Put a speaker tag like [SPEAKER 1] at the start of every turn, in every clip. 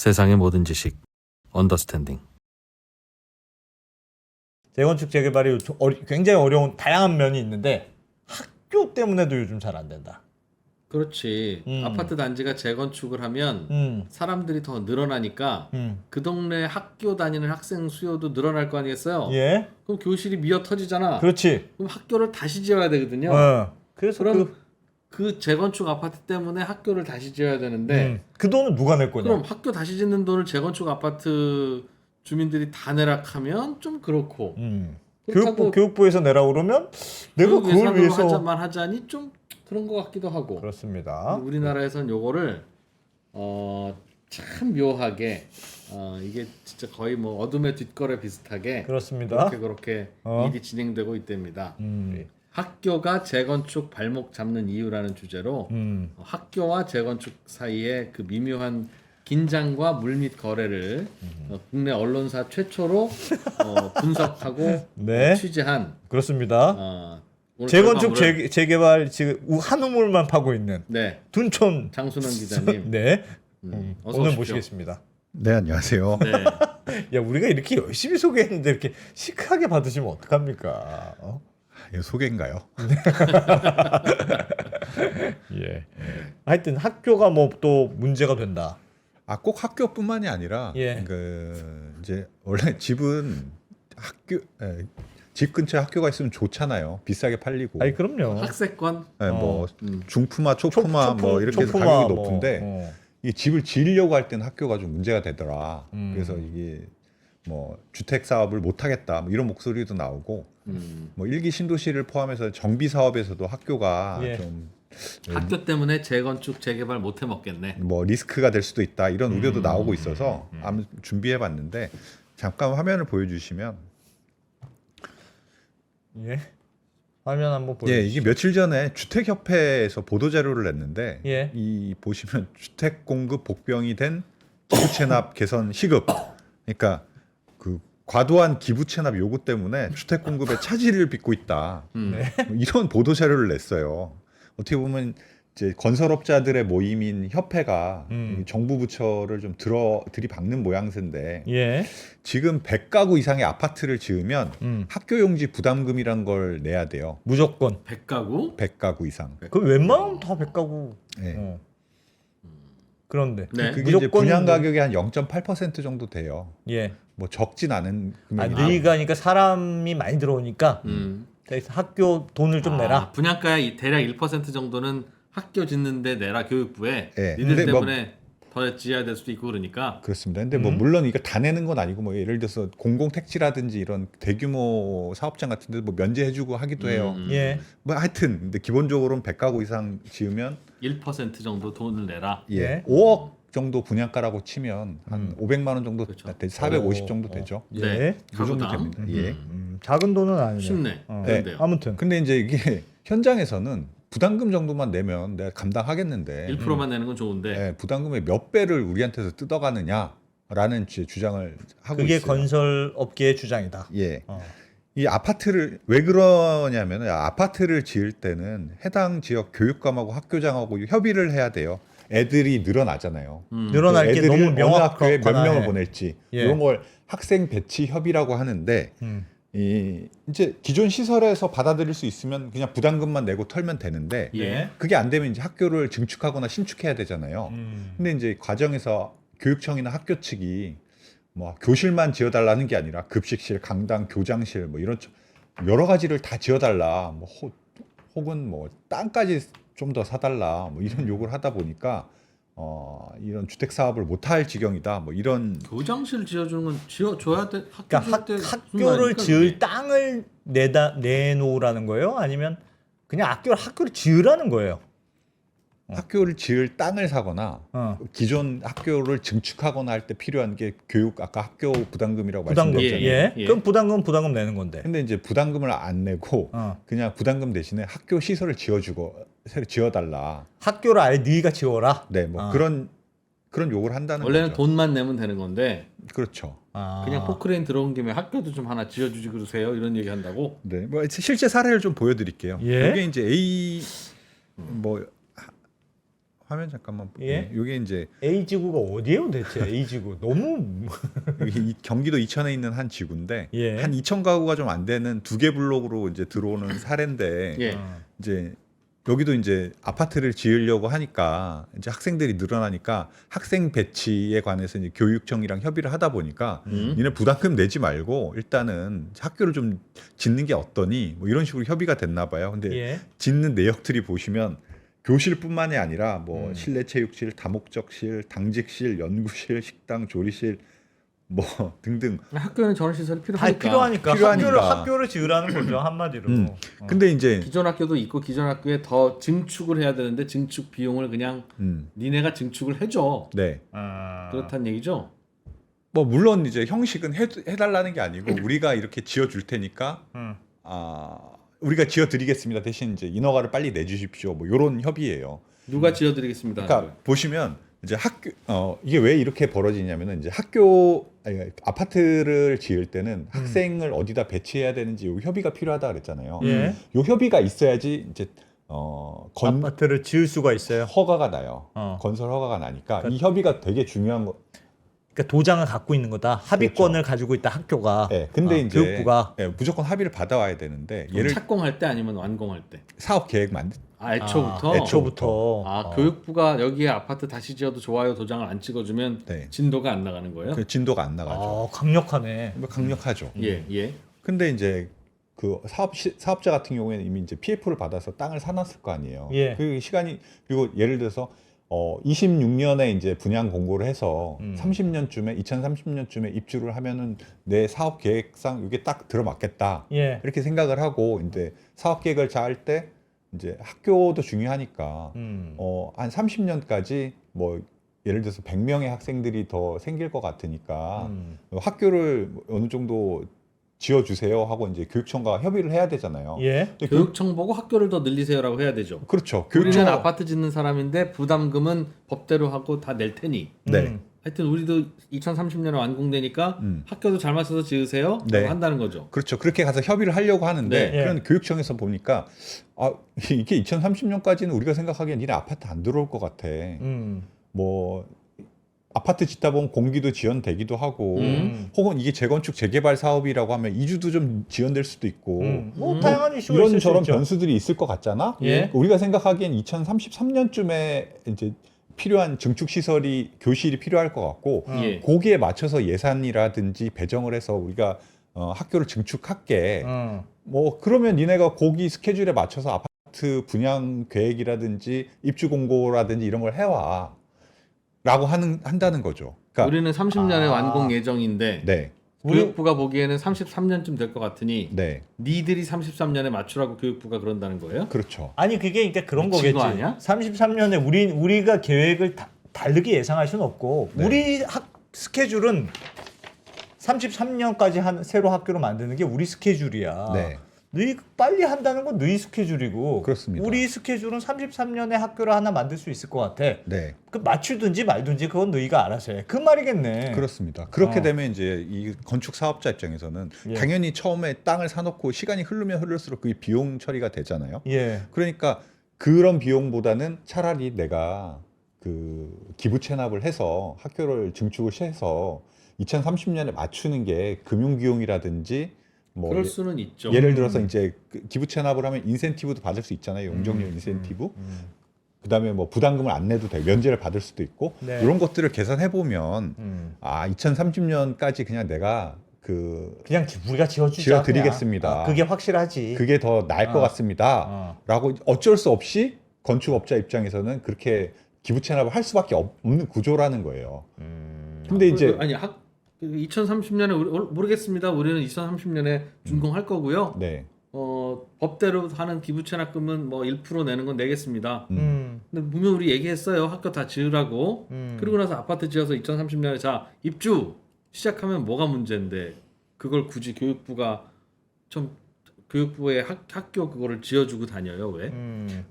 [SPEAKER 1] 세상의 모든 지식 언더스탠딩.
[SPEAKER 2] 재건축 재개발이 굉장히 어려운 다양한 면이 있는데 학교 때문에도 요즘 잘 안 된다.
[SPEAKER 3] 그렇지. 아파트 단지가 재건축을 하면 사람들이 더 늘어나니까 그 동네 학교 다니는 학생 수요도 늘어날 거 아니겠어요?
[SPEAKER 2] 예,
[SPEAKER 3] 그럼 교실이 미어 터지잖아.
[SPEAKER 2] 그렇지.
[SPEAKER 3] 그럼 학교를 다시 지어야 되거든요.
[SPEAKER 2] 그래서
[SPEAKER 3] 그럼 그 재건축 아파트 때문에 학교를 다시 지어야 되는데
[SPEAKER 2] 그 돈은 누가 낼 거냐?
[SPEAKER 3] 그럼 학교 다시 짓는 돈을 재건축 아파트 주민들이 다 내라 하면 좀 그렇고
[SPEAKER 2] 교육부에서 내라고 그러면 내가 그걸 위해서
[SPEAKER 3] 하자만 하자니 좀 그런 것 같기도 하고.
[SPEAKER 2] 그렇습니다.
[SPEAKER 3] 우리나라에서는 요거를 참 묘하게 이게 진짜 거의 뭐 어둠의 뒷거래 비슷하게
[SPEAKER 2] 그렇습니다.
[SPEAKER 3] 그렇게 일이 진행되고 있답니다. 학교가 재건축 발목 잡는 이유라는 주제로 학교와 재건축 사이의 그 미묘한 긴장과 물밑 거래를 국내 언론사 최초로 분석하고
[SPEAKER 2] 네.
[SPEAKER 3] 취재한
[SPEAKER 2] 그렇습니다.
[SPEAKER 3] 오늘
[SPEAKER 2] 재건축
[SPEAKER 3] 결과물을
[SPEAKER 2] 재개발 지금 한 우물만 파고 있는
[SPEAKER 3] 네,
[SPEAKER 2] 둔촌
[SPEAKER 3] 장순원 기자님
[SPEAKER 2] 네
[SPEAKER 3] 어서
[SPEAKER 2] 오늘
[SPEAKER 3] 오십시오.
[SPEAKER 2] 모시겠습니다.
[SPEAKER 4] 네, 안녕하세요.
[SPEAKER 3] 네.
[SPEAKER 2] 야, 우리가 이렇게 열심히 소개했는데 이렇게 시크하게 받으시면 어떡합니까?
[SPEAKER 4] 이거 소개인가요?
[SPEAKER 2] 예. 하여튼 학교가 뭐 또 문제가 된다.
[SPEAKER 4] 꼭 학교뿐만이 아니라
[SPEAKER 2] 예.
[SPEAKER 4] 이제 원래 집은 집 근처에 학교가 있으면 좋잖아요. 비싸게 팔리고.
[SPEAKER 2] 아니 그럼요.
[SPEAKER 3] 학세권
[SPEAKER 4] 뭐 중푸마, 초푸마 뭐 이렇게 해서
[SPEAKER 2] 초푸마
[SPEAKER 4] 가격이
[SPEAKER 2] 뭐,
[SPEAKER 4] 높은데 이 집을 지으려고 할 때는 학교가 좀 문제가 되더라. 그래서 이게 뭐 주택 사업을 못 하겠다 뭐 이런 목소리도 나오고 뭐 일기 신도시를 포함해서 정비 사업에서도 학교가
[SPEAKER 2] 예.
[SPEAKER 4] 좀
[SPEAKER 3] 학교 때문에 재건축 재개발 못 해 먹겠네.
[SPEAKER 4] 뭐 리스크가 될 수도 있다 이런 우려도 나오고 있어서 아무 준비해봤는데 잠깐 화면을 보여주시면
[SPEAKER 2] 예. 화면 한번
[SPEAKER 4] 예
[SPEAKER 2] 보여주시죠.
[SPEAKER 4] 이게 며칠 전에 주택협회에서 보도 자료를 냈는데
[SPEAKER 2] 예.
[SPEAKER 4] 이 보시면 주택 공급 복병이 된 기부 체납 개선 시급 그러니까 그 과도한 기부 체납 요구 때문에 주택 공급에 차질을 빚고 있다 뭐 이런 보도 자료를 냈어요. 어떻게 보면 이제 건설업자들의 모임인 협회가 이 정부 부처를 좀 들이박는 모양새인데
[SPEAKER 2] 예.
[SPEAKER 4] 지금 100가구 이상의 아파트를 지으면 학교용지 부담금이란 걸 내야 돼요.
[SPEAKER 2] 무조건.
[SPEAKER 3] 100가구?
[SPEAKER 4] 100가구 이상.
[SPEAKER 2] 그 웬만하면 다 100가구.
[SPEAKER 4] 네.
[SPEAKER 2] 그런데
[SPEAKER 3] 네.
[SPEAKER 4] 그게 이제
[SPEAKER 2] 무조건
[SPEAKER 4] 분양
[SPEAKER 2] 뭐-
[SPEAKER 4] 가격이 한 0.8% 정도 돼요.
[SPEAKER 2] 예.
[SPEAKER 4] 뭐 적진 않은
[SPEAKER 2] 아,
[SPEAKER 4] 금액이.
[SPEAKER 2] 늘가니까 사람이 많이 들어오니까 그래서 학교 돈을 좀 내라.
[SPEAKER 3] 분양가의 대략 1% 정도는 학교 짓는데 내라 교육부에
[SPEAKER 4] 네.
[SPEAKER 3] 니들
[SPEAKER 4] 근데 뭐-
[SPEAKER 3] 때문에 더 지어야 될 수도 있고 그러니까
[SPEAKER 4] 그렇습니다. 근데 뭐 물론 이거 다 내는 건 아니고 뭐 예를 들어서 공공택지라든지 이런 대규모 사업장 같은 데도 뭐 면제해주고 하기도 해요.
[SPEAKER 2] 예.
[SPEAKER 4] 뭐 하여튼 근데 기본적으로는 100가구 이상 지으면
[SPEAKER 3] 1% 정도 돈을 내라.
[SPEAKER 2] 예.
[SPEAKER 4] 5억 정도 분양가라고 치면 한 500만 원 정도
[SPEAKER 3] 그렇죠.
[SPEAKER 4] 450 정도 되죠.
[SPEAKER 2] 예.
[SPEAKER 3] 네.
[SPEAKER 4] 그 정도
[SPEAKER 3] 가구당.
[SPEAKER 4] 됩니다. 예.
[SPEAKER 2] 작은 돈은 아니네.
[SPEAKER 3] 쉽네.
[SPEAKER 4] 네.
[SPEAKER 3] 그런데요.
[SPEAKER 2] 아무튼
[SPEAKER 4] 근데 이제 이게 현장에서는 부담금 정도만 내면 내가 감당하겠는데
[SPEAKER 3] 1%만 내는 건 좋은데
[SPEAKER 4] 예, 부담금의 몇 배를 우리한테서 뜯어가느냐라는 주장을 하고
[SPEAKER 2] 그게
[SPEAKER 4] 있어요.
[SPEAKER 2] 건설 업계의 주장이다.
[SPEAKER 4] 예.
[SPEAKER 2] 어.
[SPEAKER 4] 이 아파트를 왜 그러냐면 아파트를 지을 때는 해당 지역 교육감하고 학교장하고 협의를 해야 돼요. 애들이 늘어나잖아요.
[SPEAKER 2] 늘어날 게
[SPEAKER 4] 애들이
[SPEAKER 2] 너무
[SPEAKER 4] 어느 학교에 몇
[SPEAKER 2] 명확하거나
[SPEAKER 4] 명을
[SPEAKER 2] 해.
[SPEAKER 4] 보낼지
[SPEAKER 2] 예.
[SPEAKER 4] 이런 걸 학생 배치 협의라고 하는데 이제 기존 시설에서 받아들일 수 있으면 그냥 부담금만 내고 털면 되는데
[SPEAKER 3] 예.
[SPEAKER 4] 그게 안 되면 이제 학교를 증축하거나 신축해야 되잖아요. 근데 이제 과정에서 교육청이나 학교 측이 뭐 교실만 지어달라는 게 아니라 급식실, 강당, 교장실 뭐 이런 여러 가지를 다 지어달라. 뭐 혹은 뭐 땅까지 좀 더 사달라. 뭐 이런 요구를 하다 보니까 이런 주택 사업을 못할 지경이다. 뭐 이런
[SPEAKER 3] 교장실 지어주는 건 지어줘야 돼. 학교
[SPEAKER 2] 그러니까
[SPEAKER 3] 지을 때
[SPEAKER 2] 학교를
[SPEAKER 3] 순간이니까
[SPEAKER 2] 지을
[SPEAKER 3] 그게.
[SPEAKER 2] 땅을 내놓으라는 거예요? 아니면 그냥 학교를 지으라는 거예요?
[SPEAKER 4] 학교를 지을 땅을 사거나
[SPEAKER 2] 어.
[SPEAKER 4] 기존 학교를 증축하거나 할 때 필요한 게 교육 아까 학교 부담금이라고
[SPEAKER 2] 부담금.
[SPEAKER 4] 말씀드렸잖아요.
[SPEAKER 2] 예.
[SPEAKER 3] 예.
[SPEAKER 2] 그럼 부담금 내는 건데.
[SPEAKER 4] 근데 이제 부담금을 안 내고 그냥 부담금 대신에 학교 시설을 지어주고 새로 지어달라.
[SPEAKER 2] 학교를 아예 네가 지어라.
[SPEAKER 4] 네, 뭐
[SPEAKER 2] 아.
[SPEAKER 4] 그런 요구를 한다는
[SPEAKER 3] 원래는
[SPEAKER 4] 거죠.
[SPEAKER 3] 돈만 내면 되는 건데
[SPEAKER 4] 그렇죠.
[SPEAKER 2] 아.
[SPEAKER 3] 그냥 포크레인 들어온 김에 학교도 좀 하나 지어주지 그러세요 이런 얘기 한다고.
[SPEAKER 4] 네, 뭐 실제 사례를 좀 보여드릴게요.
[SPEAKER 2] 예.
[SPEAKER 4] 이게 이제 A 뭐 화면 잠깐만.
[SPEAKER 2] 예?
[SPEAKER 4] 이게 이제
[SPEAKER 2] A 지구가 어디예요, 대체? A 지구 너무
[SPEAKER 4] 여기 경기도 이천에 있는 한 지구인데
[SPEAKER 2] 예.
[SPEAKER 4] 한 2천 가구가 좀 안 되는 2개 블록으로 이제 들어오는 사례인데
[SPEAKER 3] 예.
[SPEAKER 4] 이제 여기도 이제 아파트를 지으려고 하니까 이제 학생들이 늘어나니까 학생 배치에 관해서 이제 교육청이랑 협의를 하다 보니까 니네 부담금 내지 말고 일단은 학교를 좀 짓는 게 어떠니 뭐 이런 식으로 협의가 됐나 봐요. 근데
[SPEAKER 2] 예.
[SPEAKER 4] 짓는 내역들이 보시면 교실뿐만이 아니라 뭐 실내 체육실, 다목적실, 당직실, 연구실, 식당, 조리실 뭐 등등.
[SPEAKER 3] 학교는 저런 시설이
[SPEAKER 2] 다
[SPEAKER 3] 필요하니까.
[SPEAKER 2] 필요하니까 학교를 지으라는 거죠, 한마디로.
[SPEAKER 4] 근데 이제
[SPEAKER 3] 기존 학교도 있고 기존 학교에 더 증축을 해야 되는데 증축 비용을 그냥 니네가 증축을 해줘.
[SPEAKER 4] 네.
[SPEAKER 3] 그렇다는 얘기죠.
[SPEAKER 4] 뭐 물론 이제 형식은 해달라는 게 아니고 우리가 이렇게 지어줄 테니까 우리가 지어드리겠습니다. 대신 이제 인허가를 빨리 내주십시오. 뭐 이런 협의예요.
[SPEAKER 3] 누가 지어드리겠습니다.
[SPEAKER 4] 그러니까 보시면 이제 학교 이게 왜 이렇게 벌어지냐면은 이제 학교 아파트를 지을 때는 학생을 어디다 배치해야 되는지 요 협의가 필요하다 그랬잖아요.
[SPEAKER 2] 예.
[SPEAKER 4] 요 협의가 있어야지 이제
[SPEAKER 2] 아파트를 지을 수가 있어요.
[SPEAKER 4] 허가가 나요. 건설 허가가 나니까 이 협의가 되게 중요한 거.
[SPEAKER 2] 그러니까 도장을 갖고 있는 거다. 합의권을 가지고 있다 학교가.
[SPEAKER 4] 네, 근데 이제
[SPEAKER 2] 교육부가
[SPEAKER 4] 무조건 합의를 받아와야 되는데
[SPEAKER 3] 예를 착공할 때 아니면 완공할 때.
[SPEAKER 4] 사업 계획
[SPEAKER 3] 애초부터.
[SPEAKER 2] 애초부터.
[SPEAKER 3] 교육부가 여기에 아파트 다시 지어도 좋아요 도장을 안 찍어주면
[SPEAKER 4] 네.
[SPEAKER 3] 진도가 안 나가는 거예요?
[SPEAKER 4] 그 진도가 안 나가죠.
[SPEAKER 2] 강력하네.
[SPEAKER 4] 강력하죠.
[SPEAKER 3] 예.
[SPEAKER 4] 근데 이제 그 사업자 같은 경우에는 이미 이제 PF를 받아서 땅을 사놨을 거 아니에요.
[SPEAKER 2] 예.
[SPEAKER 4] 그 시간이 그리고 예를 들어서 26년에 이제 분양 공고를 해서 2030년쯤에 입주를 하면은 내 사업 계획상 이게 딱 들어맞겠다.
[SPEAKER 2] 예.
[SPEAKER 4] 이렇게 생각을 하고 이제 사업 계획을 짤 때 이제 학교도 중요하니까 한 30년까지 뭐 예를 들어서 100명의 학생들이 더 생길 것 같으니까 학교를 어느 정도 지어주세요 하고 이제 교육청과 협의를 해야 되잖아요.
[SPEAKER 2] 예.
[SPEAKER 3] 교육청 보고 학교를 더 늘리세요라고 해야 되죠.
[SPEAKER 4] 그렇죠.
[SPEAKER 3] 우리는 아파트 짓는 사람인데 부담금은 법대로 하고 다 낼 테니.
[SPEAKER 4] 네.
[SPEAKER 3] 하여튼 우리도 2030년에 완공되니까 학교도 잘 맞춰서 지으세요.
[SPEAKER 4] 네.
[SPEAKER 3] 한다는 거죠.
[SPEAKER 4] 그렇죠. 그렇게 가서 협의를 하려고 하는데
[SPEAKER 3] 네.
[SPEAKER 4] 그런 교육청에서 보니까 이게 2030년까지는 우리가 생각하기엔 니네 아파트 안 들어올 것 같아. 뭐 아파트 짓다 보면 공기도 지연되기도 하고 혹은 이게 재건축 재개발 사업이라고 하면 이주도 좀 지연될 수도 있고
[SPEAKER 2] 뭐 다양한 이슈가
[SPEAKER 4] 이런
[SPEAKER 2] 있을 수
[SPEAKER 4] 저런
[SPEAKER 2] 있죠.
[SPEAKER 4] 변수들이 있을 것 같잖아.
[SPEAKER 2] 예.
[SPEAKER 4] 우리가 생각하기엔 2033년쯤에 이제 필요한 증축 시설이 교실이 필요할 것 같고
[SPEAKER 3] 예.
[SPEAKER 4] 거기에 맞춰서 예산이라든지 배정을 해서 우리가 학교를 증축할게. 뭐 그러면 니네가 거기 스케줄에 맞춰서 아파트 분양 계획이라든지 입주 공고라든지 이런 걸 해와. 라고 한다는 거죠. 그러니까
[SPEAKER 3] 우리는 30년에 완공 예정인데
[SPEAKER 4] 네.
[SPEAKER 3] 교육부가 보기에는 33년쯤 될 것 같으니
[SPEAKER 4] 네.
[SPEAKER 3] 니들이 33년에 맞추라고 교육부가 그런다는 거예요?
[SPEAKER 4] 그렇죠.
[SPEAKER 2] 아니 그게 그러니까 그런
[SPEAKER 3] 미친
[SPEAKER 2] 거겠지.
[SPEAKER 3] 거 아니야?
[SPEAKER 2] 33년에 우리가 계획을 다르게 예상할 수는 없고
[SPEAKER 4] 네.
[SPEAKER 2] 우리 스케줄은 33년까지 새로 학교를 만드는 게 우리 스케줄이야.
[SPEAKER 4] 네.
[SPEAKER 2] 너희 빨리 한다는 건 너희 스케줄이고
[SPEAKER 4] 그렇습니다.
[SPEAKER 2] 우리 스케줄은 33년에 학교를 하나 만들 수 있을 것 같아.
[SPEAKER 4] 네.
[SPEAKER 2] 그 맞추든지 말든지 그건 너희가 알아서 해. 그 말이겠네.
[SPEAKER 4] 그렇습니다. 그렇게 되면 이제 이 건축 사업자 입장에서는
[SPEAKER 2] 예.
[SPEAKER 4] 당연히 처음에 땅을 사놓고 시간이 흐르면 흐를수록 그게 비용 처리가 되잖아요.
[SPEAKER 2] 예.
[SPEAKER 4] 그러니까 그런 비용보다는 차라리 내가 그 기부 체납을 해서 학교를 증축을 해서 2030년에 맞추는 게 금융기용이라든지 뭐
[SPEAKER 3] 그럴 수는 있죠.
[SPEAKER 4] 예를 들어서 이제 기부 체납을 하면 인센티브도 받을 수 있잖아요. 용적률 인센티브. 그다음에 뭐 부담금을 안 내도 되고 면제를 받을 수도 있고
[SPEAKER 2] 네.
[SPEAKER 4] 이런 것들을 계산해 보면 2030년까지 그냥 내가
[SPEAKER 2] 그냥 우리가 지어주자.
[SPEAKER 4] 지어드리겠습니다.
[SPEAKER 2] 그게 확실하지.
[SPEAKER 4] 그게 더 나을 것 같습니다. 라고 어쩔 수 없이 건축업자 입장에서는 그렇게 기부 체납을 할 수밖에 없는 구조라는 거예요. 근데 이제
[SPEAKER 3] 2030년에 모르겠습니다. 우리는 2030년에 준공할 거고요.
[SPEAKER 4] 네.
[SPEAKER 3] 법대로 하는 기부 체납금은 뭐 1% 내는 건 내겠습니다. 근데 분명 우리 얘기했어요. 학교 다 지으라고. 그리고 나서 아파트 지어서 2030년에 자 입주 시작하면 뭐가 문제인데 그걸 굳이 교육부가 좀 교육부의 학교 그거를 지어주고 다녀요. 왜?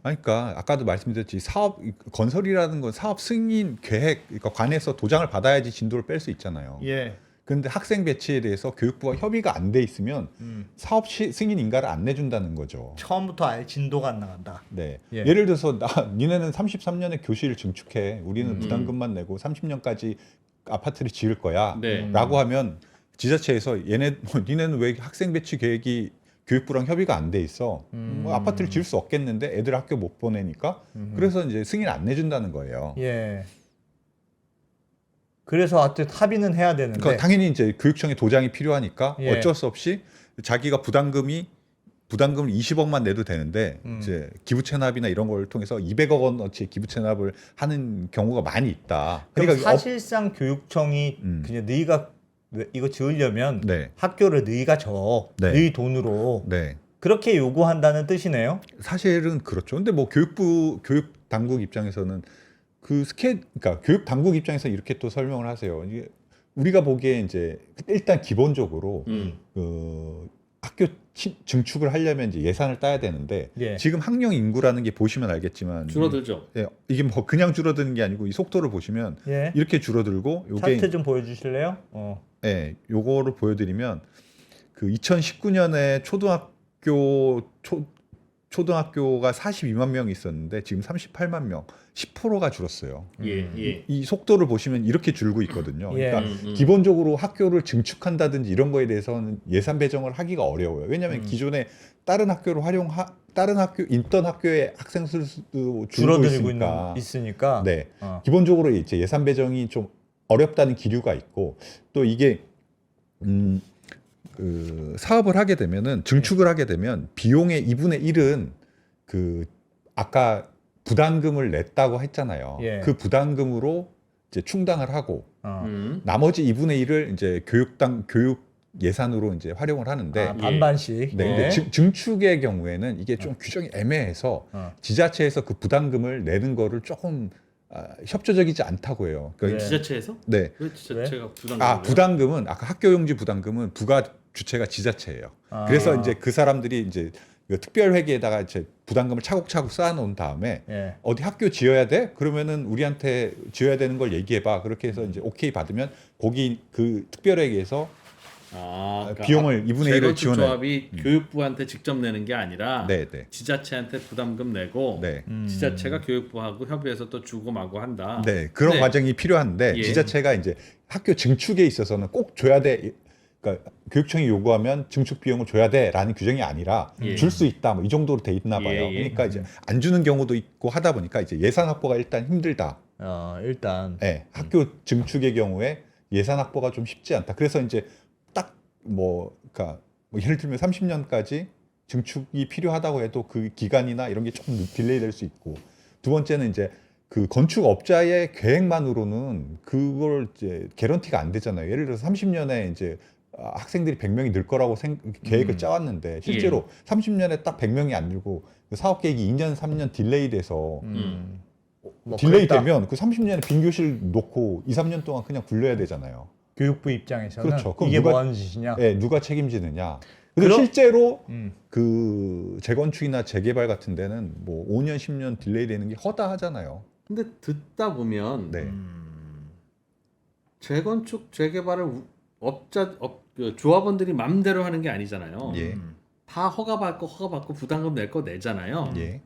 [SPEAKER 4] 그러니까 아까도 말씀드렸지 사업 건설이라는 건 사업 승인 계획 그러니까 관에서 도장을 받아야지 진도를 뺄 수 있잖아요.
[SPEAKER 2] 예.
[SPEAKER 4] 근데 학생 배치에 대해서 교육부와 협의가 안 돼 있으면 사업 승인 인가를 안 내준다는 거죠.
[SPEAKER 2] 처음부터 아예 진도가 안 나간다.
[SPEAKER 4] 네.
[SPEAKER 2] 예.
[SPEAKER 4] 예를 들어서 니네는 33년에 교실을 증축해. 우리는 부담금만 내고 30년까지 아파트를 지을 거야.
[SPEAKER 3] 네.
[SPEAKER 4] 라고 하면 지자체에서 니네는 왜 학생 배치 계획이 교육부랑 협의가 안 돼 있어. 뭐 아파트를 지을 수 없겠는데 애들 학교 못 보내니까. 그래서 이제 승인 안 내준다는 거예요.
[SPEAKER 2] 예. 그래서 하여튼 합의는 해야 되는데.
[SPEAKER 4] 그러니까 당연히 이제 교육청에 도장이 필요하니까
[SPEAKER 2] 예.
[SPEAKER 4] 어쩔 수 없이 자기가 부담금을 20억만 내도 되는데 이제 기부 체납이나 이런 걸 통해서 200억 원어치 기부 체납을 하는 경우가 많이 있다.
[SPEAKER 2] 그럼
[SPEAKER 4] 그러니까
[SPEAKER 2] 사실상 교육청이 그냥 너희가 이거 지으려면
[SPEAKER 4] 네.
[SPEAKER 2] 학교를 너희가 줘.
[SPEAKER 4] 네.
[SPEAKER 2] 너희 돈으로.
[SPEAKER 4] 네.
[SPEAKER 2] 그렇게 요구한다는 뜻이네요.
[SPEAKER 4] 사실은 그렇죠. 근데 뭐 교육 당국 입장에서는 그러니까 교육 당국 입장에서 이렇게 또 설명을 하세요. 이게 우리가 보기에 이제 일단 기본적으로 그 학교 증축을 하려면 이제 예산을 따야 되는데
[SPEAKER 2] 예.
[SPEAKER 4] 지금 학령 인구라는 게 보시면 알겠지만
[SPEAKER 3] 줄어들죠.
[SPEAKER 4] 예, 이게 뭐 그냥 줄어드는 게 아니고 이 속도를 보시면
[SPEAKER 2] 예.
[SPEAKER 4] 이렇게 줄어들고 요게
[SPEAKER 2] 차트 좀 보여주실래요?
[SPEAKER 4] 예, 요거를 보여드리면 그 2019년에 초등학교가 42만 명이 있었는데 지금 38만 명, 10%가 줄었어요.
[SPEAKER 3] 예, 예.
[SPEAKER 4] 이 속도를 보시면 이렇게 줄고 있거든요.
[SPEAKER 2] 예.
[SPEAKER 4] 그러니까 기본적으로 학교를 증축한다든지 이런 거에 대해서는 예산 배정을 하기가 어려워요. 왜냐하면 기존에 다른 학교 있던 학교의 학생 수도 줄고
[SPEAKER 2] 줄어들고
[SPEAKER 4] 있으니까.
[SPEAKER 2] 있으니까.
[SPEAKER 4] 네, 기본적으로 이제 예산 배정이 좀 어렵다는 기류가 있고 또 이게 그 사업을 하게 되면은 증축을 하게 되면 비용의 2분의 1은 그 아까 부담금을 냈다고 했잖아요.
[SPEAKER 2] 예.
[SPEAKER 4] 그 부담금으로 이제 충당을 하고 나머지 2분의 1을 이제 교육 예산으로 이제 활용을 하는데
[SPEAKER 2] 반반씩.
[SPEAKER 4] 네, 근데 증축의 경우에는 이게 좀 규정이 애매해서 지자체에서 그 부담금을 내는 거를 조금 협조적이지 않다고 해요. 그러니까
[SPEAKER 3] 지자체에서?
[SPEAKER 4] 네.
[SPEAKER 3] 왜 지자체가
[SPEAKER 4] 부담금은 아까 학교용지 부담금은 부가 주체가 지자체예요. 그래서 이제 그 사람들이 이제 그 특별회계에다가 이제 부담금을 차곡차곡 쌓아놓은 다음에
[SPEAKER 2] 예.
[SPEAKER 4] 어디 학교 지어야 돼? 그러면은 우리한테 지어야 되는 걸 얘기해봐. 그렇게 해서 이제 오케이 받으면 거기 그 특별회계에서
[SPEAKER 3] 그러니까
[SPEAKER 4] 비용을 2분의 1을 지원해.
[SPEAKER 3] 조합이 교육부한테 직접 내는 게 아니라
[SPEAKER 4] 네, 네.
[SPEAKER 3] 지자체한테 부담금 내고
[SPEAKER 4] 네.
[SPEAKER 3] 지자체가 교육부하고 협의해서 또 주고 마고 한다.
[SPEAKER 4] 네, 그런
[SPEAKER 3] 네.
[SPEAKER 4] 과정이 필요한데
[SPEAKER 3] 예.
[SPEAKER 4] 지자체가 이제 학교 증축에 있어서는 꼭 줘야 돼. 그러니까 교육청이 요구하면 증축 비용을 줘야 돼라는 규정이 아니라
[SPEAKER 3] 예.
[SPEAKER 4] 줄 수 있다. 뭐 이 정도로 돼 있나 봐요.
[SPEAKER 3] 예, 예.
[SPEAKER 4] 그러니까 이제 안 주는 경우도 있고 하다 보니까 이제 예산 확보가 일단 힘들다.
[SPEAKER 2] 일단.
[SPEAKER 4] 네, 학교 증축의 경우에 예산 확보가 좀 쉽지 않다. 그래서 이제 딱 그러니까 뭐 예를 들면 30년까지 증축이 필요하다고 해도 그 기간이나 이런 게 조금 딜레이 될 수 있고 두 번째는 이제 그 건축업자의 계획만으로는 그걸 이제 개런티가 안 되잖아요. 예를 들어서 30년에 이제 학생들이 100명이 늘 거라고 계획을 짜왔는데 실제로 30년에 딱 100명이 안 늘고 그 사업 계획이 2년, 3년 딜레이 돼서 딜레이 되면 그 30년에 빈 교실 놓고 2, 3년 동안 그냥 굴려야 되잖아요.
[SPEAKER 2] 교육부 입장에서는
[SPEAKER 4] 그렇죠. 그럼
[SPEAKER 2] 이게 뭐 하는 짓이냐?
[SPEAKER 4] 네, 누가 책임지느냐? 근데 실제로 그 재건축이나 재개발 같은 데는 뭐 5년, 10년 딜레이 되는 게 허다하잖아요.
[SPEAKER 3] 근데 듣다 보면
[SPEAKER 4] 네.
[SPEAKER 3] 재건축 재개발을 그 조합원들이 맘대로 하는 게 아니잖아요.
[SPEAKER 4] 예.
[SPEAKER 3] 다 허가받고 부담금 낼 거 내잖아요.
[SPEAKER 4] 예.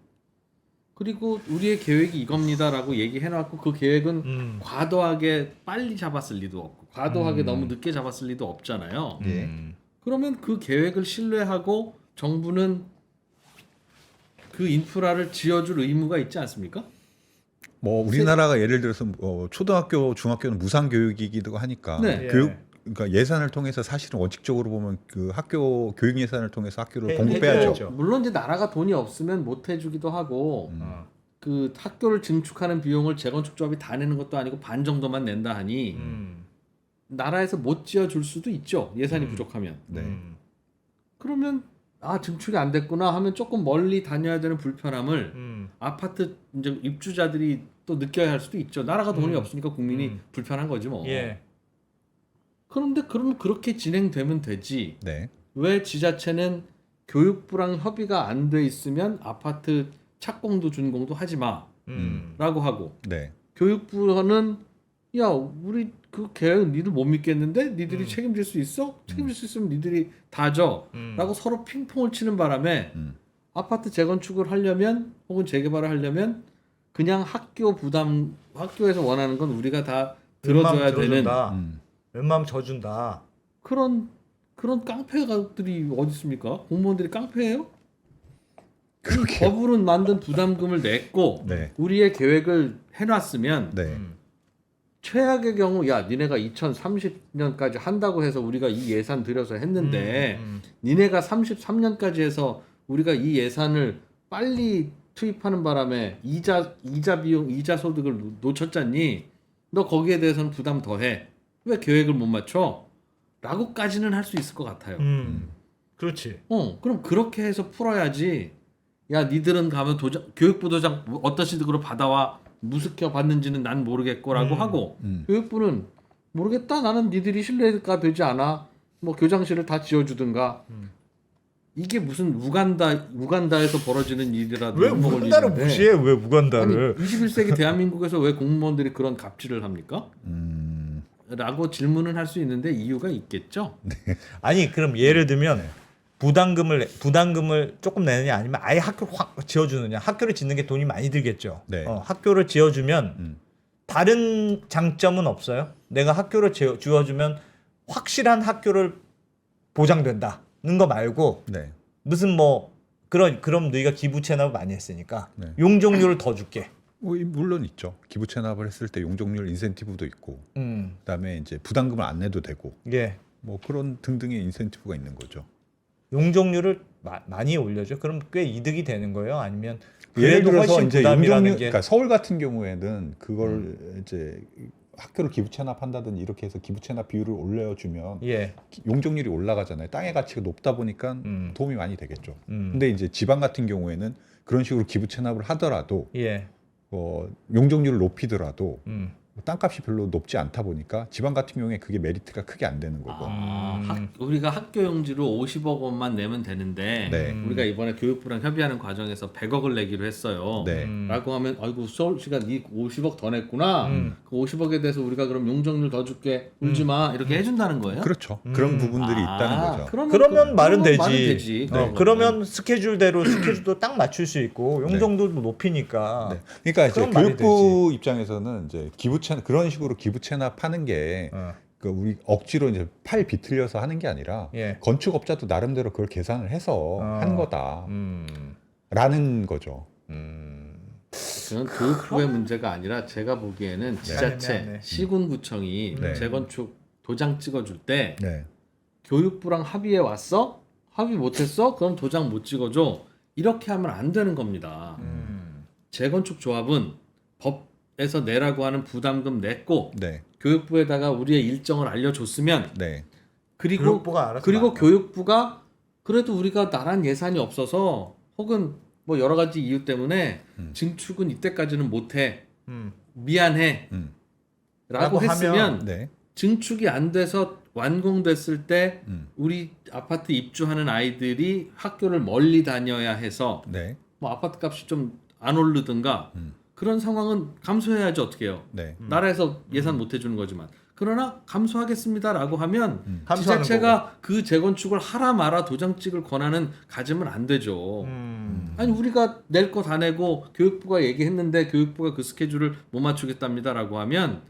[SPEAKER 3] 그리고 우리의 계획이 이겁니다라고 얘기해놓고 그 계획은 과도하게 빨리 잡았을 리도 없고 과도하게 너무 늦게 잡았을 리도 없잖아요.
[SPEAKER 4] 예.
[SPEAKER 3] 그러면 그 계획을 신뢰하고 정부는 그 인프라를 지어줄 의무가 있지 않습니까?
[SPEAKER 4] 뭐 우리나라가 예를 들어서 초등학교, 중학교는 무상 교육이기도 하니까
[SPEAKER 3] 네.
[SPEAKER 4] 그러니까 예산을 통해서 사실은 원칙적으로 보면 그 학교 교육 예산을 통해서 학교를
[SPEAKER 2] 해줘야죠.
[SPEAKER 4] 공급해야죠.
[SPEAKER 3] 물론 이제 나라가 돈이 없으면 못 해주기도 하고 그 학교를 증축하는 비용을 재건축 조합이 다 내는 것도 아니고 반 정도만 낸다 하니 나라에서 못 지어줄 수도 있죠. 예산이 부족하면.
[SPEAKER 4] 네.
[SPEAKER 3] 그러면 증축이 안 됐구나 하면 조금 멀리 다녀야 되는 불편함을 아파트 이제 입주자들이 또 느껴야 할 수도 있죠. 나라가 돈이 없으니까 국민이 불편한 거지 뭐.
[SPEAKER 2] 예.
[SPEAKER 3] 그런데 그러면 그렇게 진행되면 되지.
[SPEAKER 4] 네.
[SPEAKER 3] 왜 지자체는 교육부랑 협의가 안 돼 있으면 아파트 착공도 준공도 하지 마라고 하고
[SPEAKER 4] 네.
[SPEAKER 3] 교육부는 야 우리 그 계획 니들 못 믿겠는데 니들이 책임질 수 있어? 책임질 수 있으면 니들이 다 줘. 라고 서로 핑퐁을 치는 바람에 아파트 재건축을 하려면 혹은 재개발을 하려면 그냥 학교에서 원하는 건 우리가 다 들어줘야 되는
[SPEAKER 2] 웬만하면 져준다.
[SPEAKER 3] 그런 깡패들이 어디 있습니까? 공무원들이 깡패예요?
[SPEAKER 4] 그렇게.
[SPEAKER 3] 법으로 만든 부담금을 냈고
[SPEAKER 4] 네.
[SPEAKER 3] 우리의 계획을 해놨으면
[SPEAKER 4] 네.
[SPEAKER 3] 최악의 경우 야 니네가 2030년까지 한다고 해서 우리가 이 예산 들여서 했는데 니네가 33년까지 해서 우리가 이 예산을 빨리 투입하는 바람에 이자 비용 이자 소득을 놓쳤잖니 너 거기에 대해서는 부담 더해 왜 계획을 못 맞춰? 라고까지는 할 수 있을 것 같아요.
[SPEAKER 2] 그렇지.
[SPEAKER 3] 그럼 그렇게 해서 풀어야지. 야 니들은 가면 교육부 도장 어떤 식으로 받아와 무습혀 받는지는 난 모르겠고라고 하고 교육부는 모르겠다 나는 니들이 신뢰가 되지 않아 뭐 교장실을 다 지어주든가 이게 무슨 우간다에서 벌어지는 일이라도
[SPEAKER 2] 왜 우간다를 무시해? 왜 우간다를?
[SPEAKER 3] 아니 21세기 대한민국에서 왜 공무원들이 그런 갑질을 합니까? 라고 질문을 할 수 있는데 이유가 있겠죠.
[SPEAKER 2] 아니 그럼 예를 들면 부담금을 조금 내느냐 아니면 아예 학교를 확 지어주느냐. 학교를 짓는 게 돈이 많이 들겠죠.
[SPEAKER 4] 네.
[SPEAKER 2] 학교를 지어주면 다른 장점은 없어요. 내가 학교를 지어주면 확실한 학교를 보장된다는 거 말고
[SPEAKER 4] 네.
[SPEAKER 2] 무슨 뭐 그럼 너희가 기부 체납을 많이 했으니까
[SPEAKER 4] 네.
[SPEAKER 2] 용적률을 더 줄게.
[SPEAKER 4] 물론 있죠. 기부 체납을 했을 때 용적률 인센티브도 있고, 그다음에 이제 부담금을 안 내도 되고,
[SPEAKER 2] 예.
[SPEAKER 4] 뭐 그런 등등의 인센티브가 있는 거죠.
[SPEAKER 2] 용적률을 많이 올려줘. 그럼 꽤 이득이 되는 거예요? 아니면
[SPEAKER 4] 예를
[SPEAKER 2] 그래도
[SPEAKER 4] 들어서
[SPEAKER 2] 훨씬
[SPEAKER 4] 이제
[SPEAKER 2] 부담이라는
[SPEAKER 4] 용적률,
[SPEAKER 2] 게
[SPEAKER 4] 그러니까 서울 같은 경우에는 그걸 이제 학교를 기부 체납한다든지 이렇게 해서 기부 체납 비율을 올려주면
[SPEAKER 2] 예.
[SPEAKER 4] 용적률이 올라가잖아요. 땅의 가치가 높다 보니까 도움이 많이 되겠죠.
[SPEAKER 2] 음.
[SPEAKER 4] 근데 이제 지방 같은 경우에는 그런 식으로 기부 체납을 하더라도
[SPEAKER 2] 예.
[SPEAKER 4] 용적률을 높이더라도
[SPEAKER 2] 음.
[SPEAKER 4] 땅값이 별로 높지 않다 보니까 지방 같은 경우에 그게 메리트가 크게 안 되는 거고.
[SPEAKER 3] 우리가 학교 용지로 50억 원만 내면 되는데
[SPEAKER 4] 네.
[SPEAKER 3] 우리가 이번에 교육부랑 협의하는 과정에서 100억을 내기로 했어요.
[SPEAKER 4] 네.
[SPEAKER 3] 라고 하면 아이고 서울시가 네 50억 더 냈구나. 그 50억에 대해서 우리가 그럼 용적률 더 줄게. 울지 마. 이렇게 해준다는 거예요?
[SPEAKER 4] 그렇죠. 그런 부분들이 있다는 거죠.
[SPEAKER 2] 그러면 말은 되지.
[SPEAKER 3] 말은 되지.
[SPEAKER 2] 그러면 스케줄대로 스케줄도 딱 맞출 수 있고 용적률도 높이니까.
[SPEAKER 4] 네. 그러니까 이제
[SPEAKER 2] 그럼 말이
[SPEAKER 4] 교육부 입장에서는 이제 그런 식으로 기부 체납하는 게 그 우리 억지로 이제 팔 비틀려서 하는 게 아니라
[SPEAKER 2] 예.
[SPEAKER 4] 건축업자도 나름대로 그걸 계산을 해서 한 거다라는 거죠.
[SPEAKER 3] 그건 교육부의 문제가 아니라 제가 보기에는 지자체,
[SPEAKER 2] 애매하네.
[SPEAKER 3] 시군구청이
[SPEAKER 4] 네.
[SPEAKER 3] 재건축 도장 찍어줄 때
[SPEAKER 4] 네.
[SPEAKER 3] 교육부랑 합의해 왔어? 합의 못했어? 그럼 도장 못 찍어줘. 이렇게 하면 안 되는 겁니다. 재건축 조합은 법에서 내라고 하는 부담금 냈고
[SPEAKER 4] 네.
[SPEAKER 3] 교육부에다가 우리의 일정을 알려줬으면
[SPEAKER 4] 네.
[SPEAKER 2] 교육부가 알아서
[SPEAKER 3] 그리고
[SPEAKER 2] 만들어.
[SPEAKER 3] 교육부가 그래도 우리가 나란 예산이 없어서 혹은 뭐 여러 가지 이유 때문에 증축은 이때까지는 못해. 미안해. 라고 했으면
[SPEAKER 4] 네.
[SPEAKER 3] 증축이 안 돼서 완공됐을 때 우리 아파트 입주하는 아이들이 학교를 멀리 다녀야 해서
[SPEAKER 4] 네.
[SPEAKER 3] 뭐 아파트 값이 좀 안 오르든가 그런 상황은 감수해야지 어떻게 해요.
[SPEAKER 4] 네.
[SPEAKER 3] 나라에서 예산 못 해주는 거지만 그러나 감수하겠습니다라고 하면
[SPEAKER 2] 감수하는
[SPEAKER 3] 지자체가 그 재건축을 하라 마라 도장 찍을 권한은 가지면 안 되죠. 아니 우리가 낼 거 다 내고 교육부가 얘기했는데 교육부가 그 스케줄을 못 맞추겠답니다라고 하면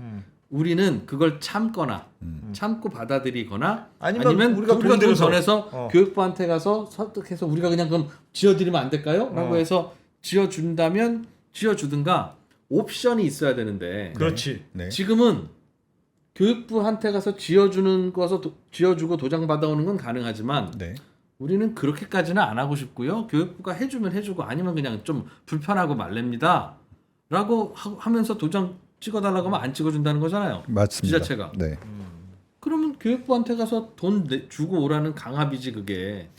[SPEAKER 3] 우리는 그걸 참거나 참고 받아들이거나
[SPEAKER 2] 아니면 우리가 돈
[SPEAKER 3] 돈
[SPEAKER 2] 들여서
[SPEAKER 3] 전해서 교육부한테 가서 설득해서 우리가 그냥 그럼 지어드리면 안 될까요? 라고 해서 지어준다면 지어주든가 옵션이 있어야 되는데
[SPEAKER 2] 그렇지.
[SPEAKER 4] 네.
[SPEAKER 3] 지금은 교육부한테 가서 지어주고 도장 받아오는 건 가능하지만
[SPEAKER 4] 네.
[SPEAKER 3] 우리는 그렇게까지는 안 하고 싶고요. 교육부가 해주면 해주고 아니면 그냥 좀 불편하고 말렙니다. 라고 하면서 도장 찍어달라고 하면 안 찍어준다는 거잖아요.
[SPEAKER 4] 맞습니다.
[SPEAKER 3] 지자체가.
[SPEAKER 4] 네.
[SPEAKER 3] 그러면 교육부한테 가서 돈 주고 오라는 강압이지 그게.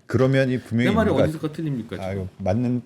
[SPEAKER 4] 그러면 이 분명히
[SPEAKER 3] 내 말이
[SPEAKER 4] 우리가
[SPEAKER 3] 어디서 틀립니까? 지금?
[SPEAKER 4] 아유, 맞는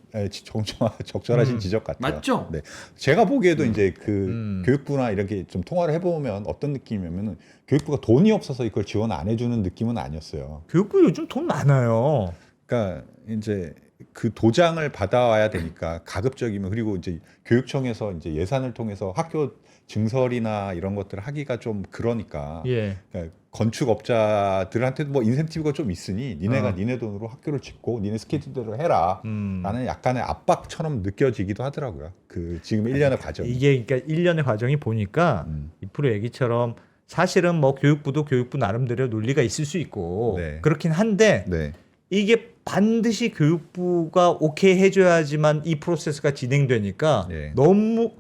[SPEAKER 4] 적절하신 지적 같아요.
[SPEAKER 3] 맞죠?
[SPEAKER 4] 네. 제가 보기에도 이제 그 교육부나 이렇게 좀 통화를 해보면 어떤 느낌이냐면은 교육부가 돈이 없어서 이걸 지원 안 해주는 느낌은 아니었어요.
[SPEAKER 2] 교육부 요즘 돈 많아요.
[SPEAKER 4] 그러니까 이제 그 도장을 받아와야 되니까 가급적이면 그리고 이제 교육청에서 이제 예산을 통해서 학교 증설이나 이런 것들을 하기가 좀 그러니까
[SPEAKER 2] 예.
[SPEAKER 4] 그러니까 건축업자들한테도 뭐 인센티브가 좀 있으니 니네가 니네 돈으로 학교를 짓고 니네 스케줄대로 해라 라는 약간의 압박처럼 느껴지기도 하더라고요. 그 지금 1년의 과정이.
[SPEAKER 2] 이게 그러니까 1년의 과정이 보니까 이 프로 얘기처럼 사실은 뭐 교육부도 교육부 나름대로 논리가 있을 수 있고
[SPEAKER 4] 네.
[SPEAKER 2] 그렇긴 한데
[SPEAKER 4] 네.
[SPEAKER 2] 이게 반드시 교육부가 오케이 해줘야지만 이 프로세스가 진행되니까
[SPEAKER 4] 네.
[SPEAKER 2] 너무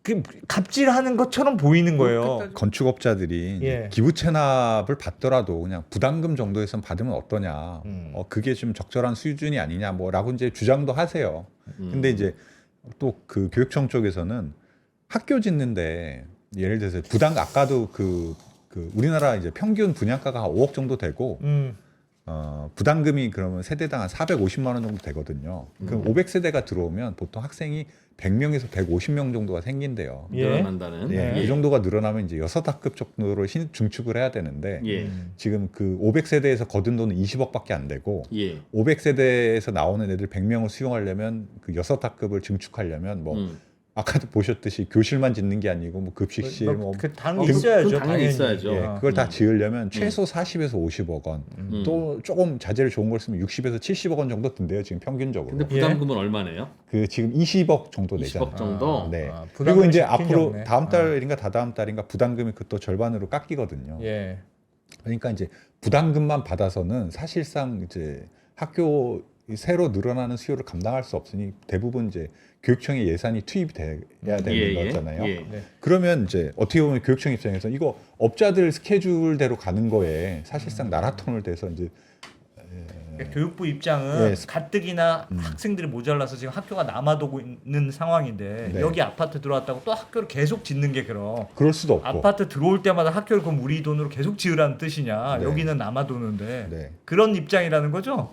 [SPEAKER 2] 그 갑질하는 것처럼 보이는 거예요.
[SPEAKER 4] 건축업자들이
[SPEAKER 2] 예.
[SPEAKER 4] 기부 체납을 받더라도 그냥 부담금 정도에선 받으면 어떠냐. 그게 좀 적절한 수준이 아니냐 뭐라고 이제 주장도 하세요. 근데 이제 또 그 교육청 쪽에서는 학교 짓는데 예를 들어서 아까도 그 우리나라 이제 평균 분양가가 한 5억 정도 되고 부담금이 그러면 세대당 한 450만 원 정도 되거든요. 그럼 500세대가 들어오면 보통 학생이 100명에서 150명 정도가 생긴대요.
[SPEAKER 2] 예.
[SPEAKER 3] 늘어난다는.
[SPEAKER 4] 이 정도가 늘어나면 이제 6학급 정도로 증축을 해야 되는데
[SPEAKER 3] 예.
[SPEAKER 4] 지금 그 500세대에서 거둔 돈은 20억밖에 안 되고
[SPEAKER 3] 예.
[SPEAKER 4] 500세대에서 나오는 애들 100명을 수용하려면 그 6학급을 증축하려면 뭐 아까도 보셨듯이 교실만 짓는 게 아니고 뭐 급식실 뭐
[SPEAKER 2] 그 당연히 있어야죠.
[SPEAKER 3] 그건 당연히 있어야죠.
[SPEAKER 4] 예, 그걸 다 지으려면 최소 40에서 50억 원, 또 조금 자재를 좋은 걸 쓰면 60에서 70억 원 정도 든대요. 지금 평균적으로.
[SPEAKER 3] 근데 부담금은 얼마네요?
[SPEAKER 4] 그 지금 20억 정도 내잖아요.
[SPEAKER 3] 20억 정도?
[SPEAKER 4] 네.
[SPEAKER 2] 부담금이
[SPEAKER 4] 그리고 이제
[SPEAKER 2] 잡힌 게
[SPEAKER 4] 앞으로
[SPEAKER 2] 없네.
[SPEAKER 4] 다음 달인가 다다음 달인가 부담금이 그 또 절반으로 깎이거든요.
[SPEAKER 2] 예.
[SPEAKER 4] 그러니까 이제 부담금만 받아서는 사실상 이제 학교 새로 늘어나는 수요를 감당할 수 없으니 대부분 이제 교육청의 예산이 투입이 돼야 되는
[SPEAKER 3] 예, 예.
[SPEAKER 4] 거잖아요.
[SPEAKER 3] 예.
[SPEAKER 2] 네.
[SPEAKER 4] 그러면 이제 어떻게 보면 교육청 입장에서 이거 업자들 스케줄대로 가는 거에 사실상 나라톤을 대서 이제
[SPEAKER 2] 그러니까 교육부 입장은
[SPEAKER 4] 예.
[SPEAKER 2] 가뜩이나 학생들이 모자라서 지금 학교가 남아도고 있는 상황인데
[SPEAKER 4] 네.
[SPEAKER 2] 여기 아파트 들어왔다고 또 학교를 계속 짓는 게 그럼
[SPEAKER 4] 그럴 수도 없고.
[SPEAKER 2] 아파트 들어올 때마다 학교를 그럼 우리 돈으로 계속 지으라는 뜻이냐?
[SPEAKER 4] 네.
[SPEAKER 2] 여기는 남아도는데
[SPEAKER 4] 네.
[SPEAKER 2] 그런 입장이라는 거죠?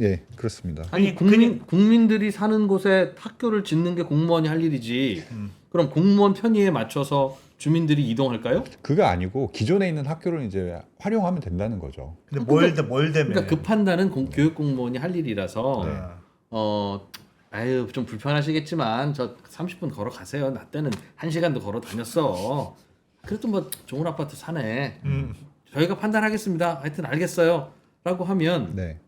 [SPEAKER 4] 예, 그렇습니다.
[SPEAKER 3] 아니 국민들이 사는 곳에 학교를 짓는 게 공무원이 할 일이지. 그럼 공무원 편의에 맞춰서 주민들이 이동할까요?
[SPEAKER 4] 그게 아니고 기존에 있는 학교를 이제 활용하면 된다는 거죠.
[SPEAKER 2] 근데 뭘 때문에?
[SPEAKER 3] 그러니까 그 판단은 교육 공무원이 할 일이라서
[SPEAKER 4] 네.
[SPEAKER 3] 아유 좀 불편하시겠지만 저 30분 걸어 가세요. 나 때는 1시간도 걸어 다녔어. 그래도 뭐 좋은 아파트 사네. 저희가 판단하겠습니다. 하여튼 알겠어요.라고 하면
[SPEAKER 4] 네.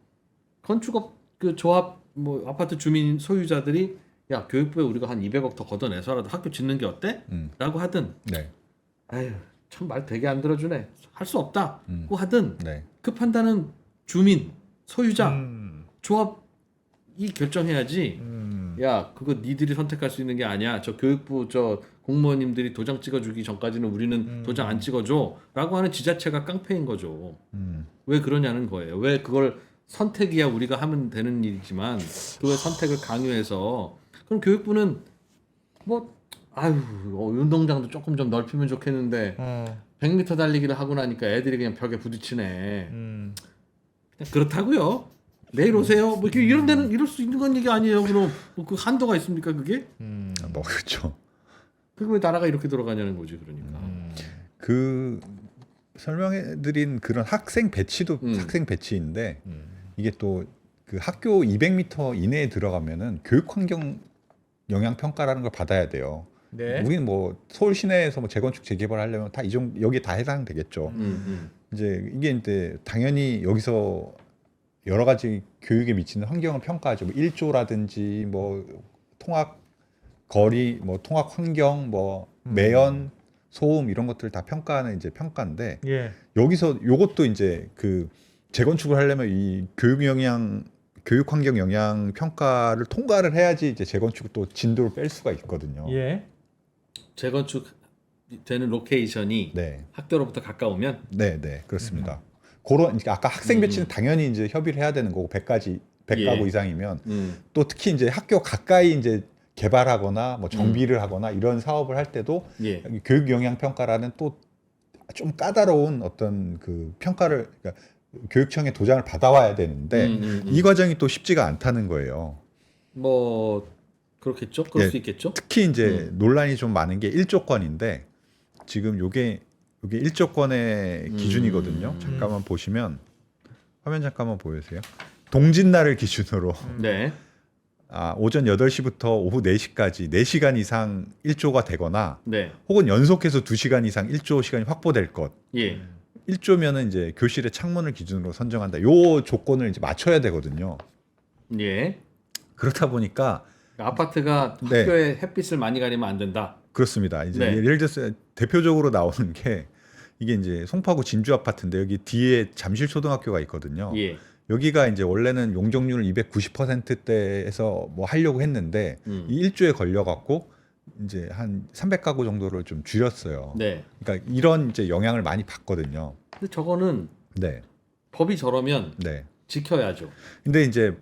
[SPEAKER 3] 건축업 그 조합 뭐 아파트 주민 소유자들이 야 교육부에 우리가 한 200억 더 걷어내서라도 학교 짓는 게 어때? 라고 하든
[SPEAKER 4] 네.
[SPEAKER 3] 아유 참 말 되게 안 들어주네. 할 수 없다고 하든
[SPEAKER 4] 네.
[SPEAKER 3] 그 판단은 주민 소유자 조합이 결정해야지. 야 그거 니들이 선택할 수 있는 게 아니야. 저 교육부 저 공무원님들이 도장 찍어주기 전까지는 우리는 도장 안 찍어줘라고 하는 지자체가 깡패인 거죠. 왜 그러냐는 거예요. 왜 그걸 선택이야 우리가 하면 되는 일이지만 그걸 선택을 강요해서 그럼 교육부는 뭐 아유 운동장도 조금 좀 넓히면 좋겠는데 100m 달리기를 하고 나니까 애들이 그냥 벽에 부딪히네. 그냥 그렇다고요. 내일 오세요. 뭐 이렇게 이런 데는 이럴 수 있는 건 얘기 아니에요. 그럼 뭐그 한도가 있습니까 그게?
[SPEAKER 4] 뭐 그렇죠.
[SPEAKER 3] 그게 왜 나라가 이렇게 돌아가냐는 거지 그러니까.
[SPEAKER 4] 그 설명해드린 그런 학생 배치도 학생 배치인데 이게 또 그 학교 200m 이내에 들어가면은 교육 환경 영향 평가라는 걸 받아야 돼요.
[SPEAKER 2] 네.
[SPEAKER 4] 우리는 뭐 서울 시내에서 뭐 재건축 재개발하려면 다 여기 다 해당되겠죠. 이제 이게 이제 당연히 여기서 여러 가지 교육에 미치는 환경을 평가하죠. 뭐 1조라든지 뭐 통학 거리, 뭐 통학 환경, 뭐 매연, 소음 이런 것들을 다 평가하는 이제 평가인데
[SPEAKER 2] 예.
[SPEAKER 4] 여기서 요것도 이제 그 재건축을 하려면 이 교육 환경 영향 평가를 통과를 해야지 이제 재건축 또 진도를 뺄 수가 있거든요.
[SPEAKER 2] 예.
[SPEAKER 3] 재건축 되는 로케이션이
[SPEAKER 4] 네,
[SPEAKER 3] 학교로부터 가까우면
[SPEAKER 4] 네, 네, 그렇습니다. 그런 그러니까 아까 학생 배치는 당연히 이제 협의를 해야 되는 거고 100가구
[SPEAKER 3] 예.
[SPEAKER 4] 이상이면 또 특히 이제 학교 가까이 이제 개발하거나 뭐 정비를 하거나 이런 사업을 할 때도
[SPEAKER 3] 예.
[SPEAKER 4] 교육 영향 평가라는 또 좀 까다로운 어떤 그 평가를 그러니까 교육청의 도장을 받아와야 되는데 이 과정이 또 쉽지가 않다는 거예요.
[SPEAKER 3] 뭐 그렇겠죠. 그럴
[SPEAKER 4] 예.
[SPEAKER 3] 수 있겠죠.
[SPEAKER 4] 특히 이제 논란이 좀 많은 게 1조권인데 지금 요게 1조권의 기준이거든요. 잠깐만 보시면 화면 잠깐만 보여주세요. 동짓날을 기준으로
[SPEAKER 3] 네.
[SPEAKER 4] 오전 8시부터 오후 4시까지 4시간 이상 1조가 되거나
[SPEAKER 3] 네.
[SPEAKER 4] 혹은 연속해서 2시간 이상 1조 시간이 확보될 것.
[SPEAKER 3] 예.
[SPEAKER 4] 1조면은 이제 교실의 창문을 기준으로 선정한다. 요 조건을 이제 맞춰야 되거든요.
[SPEAKER 3] 예.
[SPEAKER 4] 그렇다 보니까
[SPEAKER 3] 아파트가
[SPEAKER 4] 네.
[SPEAKER 3] 학교에 햇빛을 많이 가리면 안 된다.
[SPEAKER 4] 그렇습니다. 이제
[SPEAKER 3] 네.
[SPEAKER 4] 예를 들어서 대표적으로 나오는 게 이게 이제 송파구 진주 아파트인데 여기 뒤에 잠실 초등학교가 있거든요.
[SPEAKER 3] 예.
[SPEAKER 4] 여기가 이제 원래는 용적률을 290%대에서 뭐 하려고 했는데 이 1조에 걸려 갖고 이제 한 300가구 정도를 좀 줄였어요.
[SPEAKER 3] 네.
[SPEAKER 4] 그러니까 이런 이제 영향을 많이 받거든요.
[SPEAKER 3] 근데 저거는
[SPEAKER 4] 네.
[SPEAKER 3] 법이 저러면
[SPEAKER 4] 네.
[SPEAKER 3] 지켜야죠.
[SPEAKER 4] 근데 이제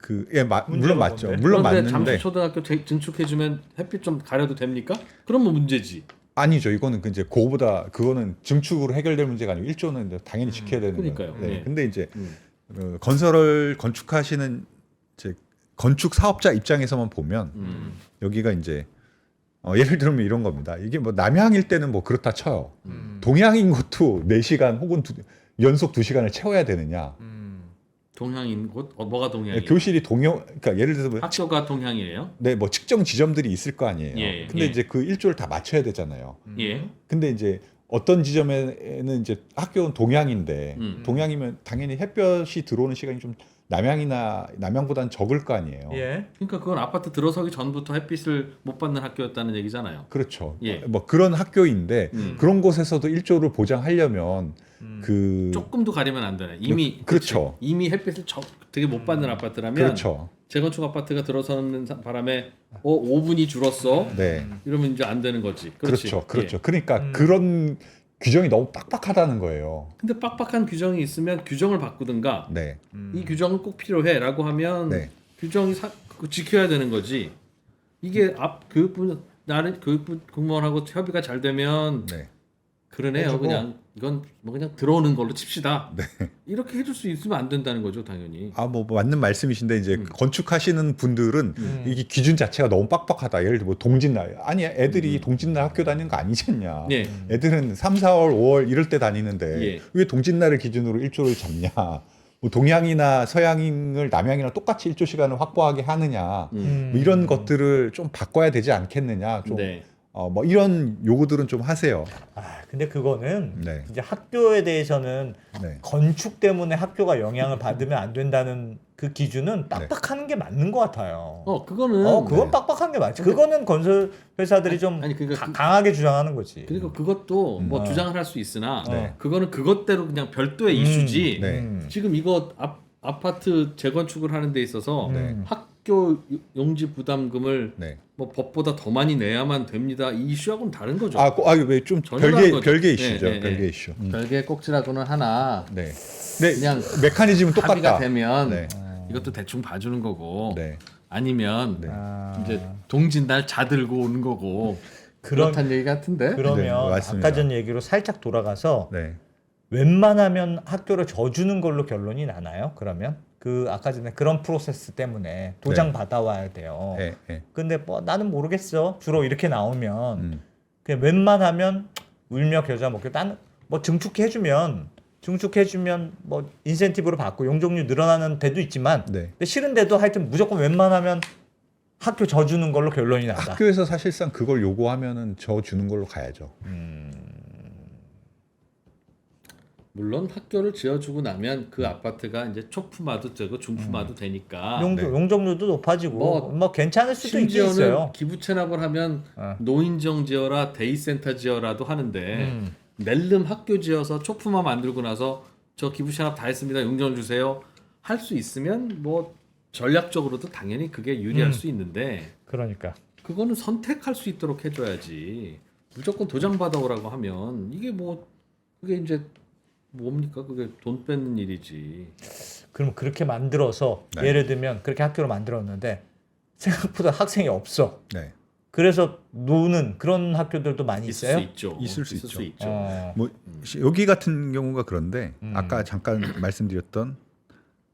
[SPEAKER 4] 물론
[SPEAKER 2] 문제가
[SPEAKER 4] 맞죠.
[SPEAKER 2] 뭔데?
[SPEAKER 4] 물론
[SPEAKER 3] 그런데
[SPEAKER 4] 맞는데
[SPEAKER 3] 잠실 초등학교 증축해주면 햇빛 좀 가려도 됩니까? 그러면 문제지.
[SPEAKER 4] 아니죠. 이거는 이제 그거는 증축으로 해결될 문제가 아니고 1조는 이제 당연히 지켜야 되는 거예요.
[SPEAKER 3] 그러니까요.
[SPEAKER 4] 네.
[SPEAKER 3] 네.
[SPEAKER 4] 근데 이제
[SPEAKER 3] 음.
[SPEAKER 4] 건설을 건축하시는 이제 건축 사업자 입장에서만 보면 여기가 이제 예를 들면 이런 겁니다. 이게 뭐 남향일 때는 뭐 그렇다 쳐요. 동향인 것도 4시간 혹은 연속 2시간을 채워야 되느냐.
[SPEAKER 3] 동향인 곳? 뭐가 동향이에요?
[SPEAKER 4] 교실이 그러니까 예를 들어서 뭐
[SPEAKER 3] 학교가 동향이에요?
[SPEAKER 4] 네, 뭐 측정 지점들이 있을 거 아니에요.
[SPEAKER 3] 예,
[SPEAKER 4] 근데
[SPEAKER 3] 예.
[SPEAKER 4] 이제 그 1조를 다 맞춰야 되잖아요.
[SPEAKER 3] 예.
[SPEAKER 4] 근데 이제 어떤 지점에는 이제 학교는 동향인데 동향이면 당연히 햇볕이 들어오는 시간이 좀 남향보다는 적을 거 아니에요.
[SPEAKER 2] 예.
[SPEAKER 3] 그러니까 그건 아파트 들어서기 전부터 햇빛을 못 받는 학교였다는 얘기잖아요.
[SPEAKER 4] 그렇죠.
[SPEAKER 3] 예.
[SPEAKER 4] 뭐 그런 학교인데
[SPEAKER 3] 그런
[SPEAKER 4] 곳에서도 1조를 보장하려면
[SPEAKER 3] 조금도 가리면 안 되네. 이미
[SPEAKER 4] 그렇죠.
[SPEAKER 3] 이미 햇빛을 되게 못 받는 아파트라면
[SPEAKER 4] 그렇죠.
[SPEAKER 3] 재건축 아파트가 들어서는 바람에 5분이 줄었어.
[SPEAKER 4] 네.
[SPEAKER 3] 이러면 이제 안 되는 거지. 그렇지.
[SPEAKER 4] 그렇죠. 그렇죠.
[SPEAKER 3] 예.
[SPEAKER 4] 그러니까 그런 규정이 너무 빡빡하다는 거예요.
[SPEAKER 3] 근데 빡빡한 규정이 있으면 규정을 바꾸든가
[SPEAKER 4] 네.
[SPEAKER 3] 이 규정은 꼭 필요해라고 하면
[SPEAKER 4] 네.
[SPEAKER 3] 규정이 지켜야 되는 거지. 이게 교육부 공무원하고 협의가 잘 되면
[SPEAKER 4] 네.
[SPEAKER 3] 그러네요.
[SPEAKER 2] 해주고.
[SPEAKER 3] 그냥 이건 뭐 그냥 들어오는 걸로 칩시다.
[SPEAKER 4] 네.
[SPEAKER 3] 이렇게 해줄 수 있으면 안 된다는 거죠, 당연히.
[SPEAKER 4] 뭐 맞는 말씀이신데 이제 건축하시는 분들은 이게 기준 자체가 너무 빡빡하다. 예를 들어 뭐 동짓날 아니 애들이 동짓날 학교 다니는 거 아니잖냐.
[SPEAKER 3] 예.
[SPEAKER 4] 애들은 3, 4월, 5월 이럴 때 다니는데
[SPEAKER 3] 예.
[SPEAKER 4] 왜 동짓날을 기준으로 1조를 잡냐. 뭐 동양이나 서양인을 남양이랑 똑같이 1조 시간을 확보하게 하느냐. 뭐 이런 것들을 좀 바꿔야 되지 않겠느냐. 좀
[SPEAKER 3] 네.
[SPEAKER 4] 뭐 이런 요구들은 좀 하세요.
[SPEAKER 2] 근데 그거는
[SPEAKER 4] 네.
[SPEAKER 2] 이제 학교에 대해서는
[SPEAKER 4] 네.
[SPEAKER 2] 건축 때문에 학교가 영향을 받으면 안 된다는 그 기준은 빡빡하는 게 맞는 것 같아요.
[SPEAKER 3] 그거는
[SPEAKER 2] 그건 빡빡한 게 맞지. 그거는 건설 회사들이 좀
[SPEAKER 3] 그러니까
[SPEAKER 2] 강하게 주장하는 거지.
[SPEAKER 3] 그러니까 그것도 뭐 주장을 할 수 있으나
[SPEAKER 4] 네.
[SPEAKER 3] 그거는 그것대로 그냥 별도의 이슈지.
[SPEAKER 4] 네.
[SPEAKER 3] 지금 이거 아파트 재건축을 하는 데 있어서
[SPEAKER 4] 네.
[SPEAKER 3] 학교 용지 부담금을
[SPEAKER 4] 네.
[SPEAKER 3] 뭐 법보다 더 많이 내야만 됩니다. 이 이슈하고는 다른 거죠.
[SPEAKER 4] 왜좀
[SPEAKER 3] 전혀 다른 거죠.
[SPEAKER 4] 별개 이슈죠.
[SPEAKER 3] 네, 네,
[SPEAKER 4] 별개
[SPEAKER 3] 네.
[SPEAKER 4] 이슈.
[SPEAKER 3] 별개의 꼭지라고는 하나
[SPEAKER 4] 네. 네.
[SPEAKER 3] 그냥
[SPEAKER 4] 메커니즘은 똑같다.
[SPEAKER 3] 합의가 되면
[SPEAKER 4] 네.
[SPEAKER 3] 이것도 대충 봐주는 거고
[SPEAKER 4] 네.
[SPEAKER 3] 아니면
[SPEAKER 4] 네.
[SPEAKER 3] 이제 동짓날 자들고 오는 거고 그렇다는 얘기 같은데.
[SPEAKER 2] 그러면
[SPEAKER 4] 네, 맞습니다.
[SPEAKER 2] 아까 전 얘기로 살짝 돌아가서
[SPEAKER 4] 네.
[SPEAKER 2] 웬만하면 학교를 져주는 걸로 결론이 나나요? 그러면 그 아까 전에 그런 프로세스 때문에 도장 받아와야 돼요.
[SPEAKER 4] 네. 네.
[SPEAKER 2] 근데 뭐 나는 모르겠어. 주로 이렇게 나오면 그냥 웬만하면 울며 겨자 먹고 나는 뭐 증축해주면 뭐 인센티브로 받고 용적률 늘어나는 데도 있지만
[SPEAKER 4] 네.
[SPEAKER 2] 근데 싫은데도 하여튼 무조건 웬만하면 학교 져주는 걸로 결론이 난다.
[SPEAKER 4] 학교에서 사실상 그걸 요구하면은 저 주는 걸로 가야죠.
[SPEAKER 3] 물론 학교를 지어주고 나면 그 아파트가 이제 초품화도 되고 중품화도 되니까
[SPEAKER 2] 용적률도 높아지고 뭐 괜찮을 수도
[SPEAKER 3] 심지어는
[SPEAKER 2] 있어요.
[SPEAKER 3] 기부 체납을 하면
[SPEAKER 2] 어.
[SPEAKER 3] 노인정 지어라 데이센터 지어라도 하는데 낼름 학교 지어서 초품화 만들고 나서 저 기부 체납 다 했습니다. 용적을 주세요. 할 수 있으면 뭐 전략적으로도 당연히 그게 유리할 수 있는데
[SPEAKER 2] 그러니까
[SPEAKER 3] 그거는 선택할 수 있도록 해줘야지. 무조건 도장 받아오라고 하면 이게 뭐 그게 이제 뭡니까? 그게 돈 뺏는 일이지.
[SPEAKER 2] 그럼 그렇게 만들어서
[SPEAKER 4] 네.
[SPEAKER 2] 예를 들면 그렇게 학교를 만들었는데 생각보다 학생이 없어.
[SPEAKER 4] 네.
[SPEAKER 2] 그래서 노는 그런 학교들도 많이
[SPEAKER 3] 있을
[SPEAKER 2] 있어요.
[SPEAKER 3] 수 있죠.
[SPEAKER 4] 있을 수 있죠. 뭐 여기 같은 경우가 그런데 아까 잠깐 말씀드렸던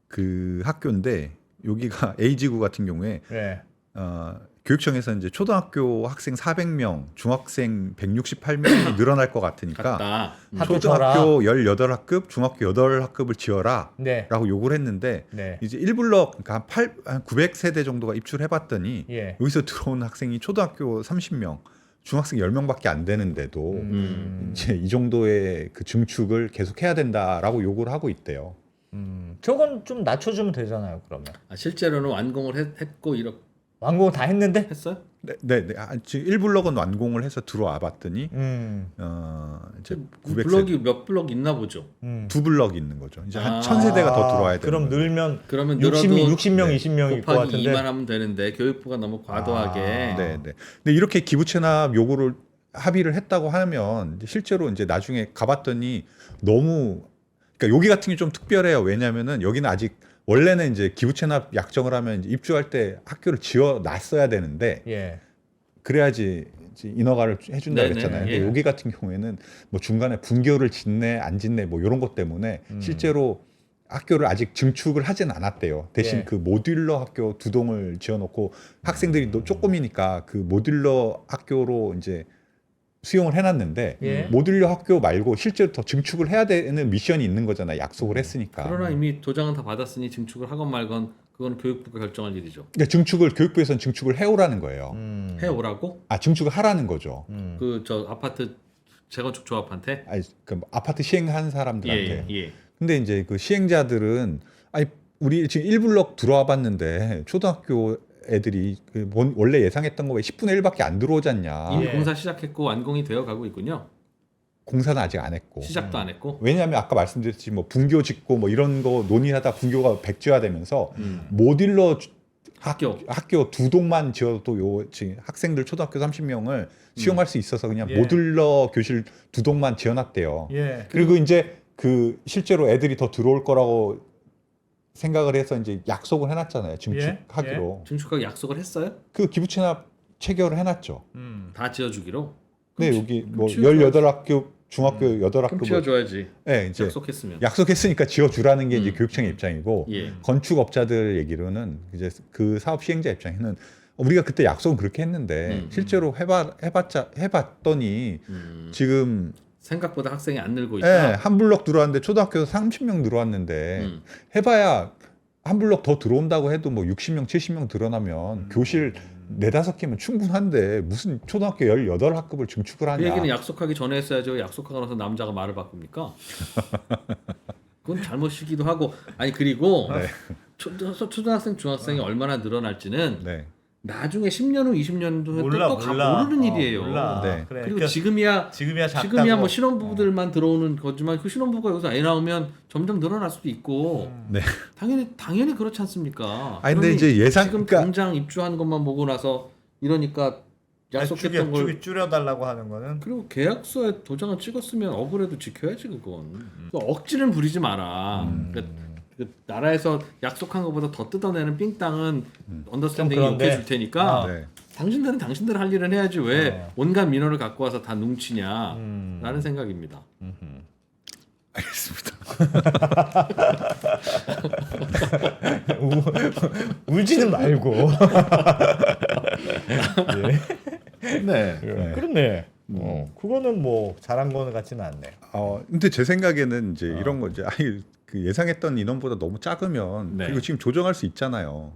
[SPEAKER 4] 그 학교인데 여기가 A지구 같은 경우에
[SPEAKER 2] 네.
[SPEAKER 4] 교육청에서 이제 초등학교 학생 400명, 중학생 168명이 늘어날 것 같으니까
[SPEAKER 3] 같다.
[SPEAKER 2] 학교
[SPEAKER 4] 초등학교 18학급, 중학교 8학급을 지어라
[SPEAKER 2] 네.
[SPEAKER 4] 라고 요구를 했는데
[SPEAKER 2] 네.
[SPEAKER 4] 이제 1블럭 그러니까 한 900세대 정도가 입주를 해봤더니
[SPEAKER 2] 예.
[SPEAKER 4] 여기서 들어온 학생이 초등학교 30명, 중학생 10명밖에 안 되는데도 이제 이 정도의 그 증축을 계속 해야 된다라고 요구를 하고 있대요.
[SPEAKER 2] 저건 좀 낮춰주면 되잖아요. 그러면
[SPEAKER 3] 실제로는 완공을 했고 이렇게
[SPEAKER 2] 완공 다 했는데.
[SPEAKER 3] 했어요?
[SPEAKER 4] 네. 지금 1블럭은 완공을 해서 들어와 봤더니 이제 900세대
[SPEAKER 3] 블럭이 몇 블럭 있나 보죠.
[SPEAKER 4] 두 블럭이 있는 거죠. 이제 한
[SPEAKER 3] 아,
[SPEAKER 4] 1000세대가 더 들어와야 되는
[SPEAKER 2] 그럼
[SPEAKER 4] 거죠.
[SPEAKER 2] 늘면
[SPEAKER 3] 그러면
[SPEAKER 2] 60명,
[SPEAKER 3] 늘어도
[SPEAKER 2] 60명, 20명일 것
[SPEAKER 3] 곱하기
[SPEAKER 2] 같은데.
[SPEAKER 3] 2만 하면 되는데 교육부가 너무 과도하게
[SPEAKER 4] 네. 근데 이렇게 기부 체납 요구를 합의를 했다고 하면 이제 실제로 이제 나중에 가봤더니 너무 그러니까 여기 같은 게 좀 특별해요. 왜냐하면은 여기는 아직 원래는 이제 기부 체납 약정을 하면 이제 입주할 때 학교를 지어 놨어야 되는데
[SPEAKER 2] 예.
[SPEAKER 4] 그래야지 이제 인허가를 해준다
[SPEAKER 3] 네네,
[SPEAKER 4] 그랬잖아요. 근데
[SPEAKER 3] 예.
[SPEAKER 4] 여기 같은 경우에는 뭐 중간에 분교를 짓네 안 짓네 뭐 이런 것 때문에 실제로 학교를 아직 증축을 하진 않았대요. 대신
[SPEAKER 2] 예.
[SPEAKER 4] 그 모듈러 학교 2동을 지어놓고 학생들이 또 조금이니까 그 모듈러 학교로 이제 수용을 해놨는데
[SPEAKER 2] 예.
[SPEAKER 4] 모듈러 학교 말고 실제로 더 증축을 해야 되는 미션이 있는 거잖아요. 약속을 했으니까.
[SPEAKER 3] 그러나 이미 도장은 다 받았으니 증축을 하건 말건 그건 교육부가 결정할 일이죠.
[SPEAKER 4] 그러니까 증축을 교육부에서는 증축을 해오라는 거예요.
[SPEAKER 3] 해오라고?
[SPEAKER 4] 증축을 하라는 거죠.
[SPEAKER 3] 그 저 아파트 재건축 조합한테?
[SPEAKER 4] 아니, 그 아파트 시행한 사람들한테.
[SPEAKER 3] 예.
[SPEAKER 4] 근데 이제 그 시행자들은 아니 우리 지금 1블럭 들어와 봤는데 초등학교 애들이 그 원래 예상했던 거에 10분의 1밖에 안 들어오지 않냐.
[SPEAKER 3] 이미
[SPEAKER 2] 예.
[SPEAKER 3] 공사 시작했고 완공이 되어 가고 있군요.
[SPEAKER 4] 공사는 아직 안 했고.
[SPEAKER 3] 시작도 안 했고.
[SPEAKER 4] 왜냐하면 아까 말씀드렸듯이 뭐 분교 짓고 뭐 이런 거 논의하다 분교가 백지화되면서
[SPEAKER 3] 음.
[SPEAKER 4] 모듈러
[SPEAKER 3] 학교
[SPEAKER 4] 2동만 지어도 요 지금 학생들 초등학교 30명을 수용할 수 있어서 그냥
[SPEAKER 2] 예.
[SPEAKER 4] 모듈러 교실 2동만 지어놨대요.
[SPEAKER 2] 예.
[SPEAKER 4] 그리고 이제 그 실제로 애들이 더 들어올 거라고 생각을 해서 이제 약속을 해놨잖아요. 증축하기로.
[SPEAKER 3] 증축하기 약속을 했어요?
[SPEAKER 4] 그 기부채납 체결을 해놨죠.
[SPEAKER 3] 다 지어주기로?
[SPEAKER 4] 네,
[SPEAKER 3] 그럼
[SPEAKER 4] 여기 뭐
[SPEAKER 3] 지어줘야지.
[SPEAKER 4] 18학교 중학교
[SPEAKER 3] 그럼
[SPEAKER 4] 8학교
[SPEAKER 3] 지어줘야지.
[SPEAKER 4] 네, 이제
[SPEAKER 3] 약속했으면.
[SPEAKER 4] 약속했으니까 지어주라는 게 이제
[SPEAKER 3] 음.
[SPEAKER 4] 교육청의 입장이고
[SPEAKER 3] 예.
[SPEAKER 4] 건축업자들 얘기로는 이제 그 사업 시행자 입장에는 우리가 그때 약속은 그렇게 했는데 실제로 해봤더니 지금
[SPEAKER 3] 생각보다 학생이 안 늘고 있다.
[SPEAKER 4] 한 블럭 들어왔는데 초등학교에서 30명 들어왔는데 해봐야 한 블럭 더 들어온다고 해도 뭐 60명, 70명 들어나면 교실 4-5개면 충분한데 무슨 초등학교 18학급을 증축을
[SPEAKER 3] 그
[SPEAKER 4] 하냐.
[SPEAKER 3] 얘기는 약속하기 전에 했어야죠. 약속하고 나서 남자가 말을 바꿉니까? 그건 잘못이기도 하고. 아니 그리고
[SPEAKER 4] 네.
[SPEAKER 3] 초등학생, 중학생이 얼마나 늘어날지는
[SPEAKER 4] 네.
[SPEAKER 3] 나중에 10년 후, 20년 후에
[SPEAKER 2] 몰라.
[SPEAKER 3] 또 모르는 일이에요.
[SPEAKER 2] 몰라.
[SPEAKER 4] 네.
[SPEAKER 2] 그래.
[SPEAKER 3] 그리고
[SPEAKER 2] 그러니까
[SPEAKER 3] 지금이야
[SPEAKER 2] 작다고.
[SPEAKER 3] 뭐 신혼부부들만 들어오는 거지만 그 신혼부부가 여기서 애 나오면 점점 늘어날 수도 있고
[SPEAKER 4] 네.
[SPEAKER 3] 당연히 그렇지 않습니까?
[SPEAKER 4] 아니, 근데
[SPEAKER 3] 그러니
[SPEAKER 4] 이제 예상-
[SPEAKER 3] 지금
[SPEAKER 4] 그러니까-
[SPEAKER 3] 당장 입주한 것만 보고 나서 이러니까 약속했던 걸
[SPEAKER 2] 줄여달라고 하는 거는
[SPEAKER 3] 그리고 계약서에 도장을 찍었으면 억울해도 지켜야지 그건. 억지는 부리지 마라. 그러니까 그 나라에서 약속한 것보다 더 뜯어내는 삥땅은 언더스탠딩이
[SPEAKER 2] 좀 그런데.
[SPEAKER 3] 욕해줄 테니까
[SPEAKER 4] 네.
[SPEAKER 3] 당신들은 당신들 할 일은 해야지 왜 온갖 민원을 갖고 와서 다 뭉치냐 라는 생각입니다.
[SPEAKER 4] 알겠습니다.
[SPEAKER 2] 울지는 말고.
[SPEAKER 4] 네.
[SPEAKER 2] 그렇네. 그거는 뭐 잘한 거는 같지는 않네.
[SPEAKER 4] 근데 제 생각에는 이제 이런 거 이제 아니 그 예상했던 인원보다 너무 작으면
[SPEAKER 3] 네.
[SPEAKER 4] 그리고 지금 조정할 수 있잖아요.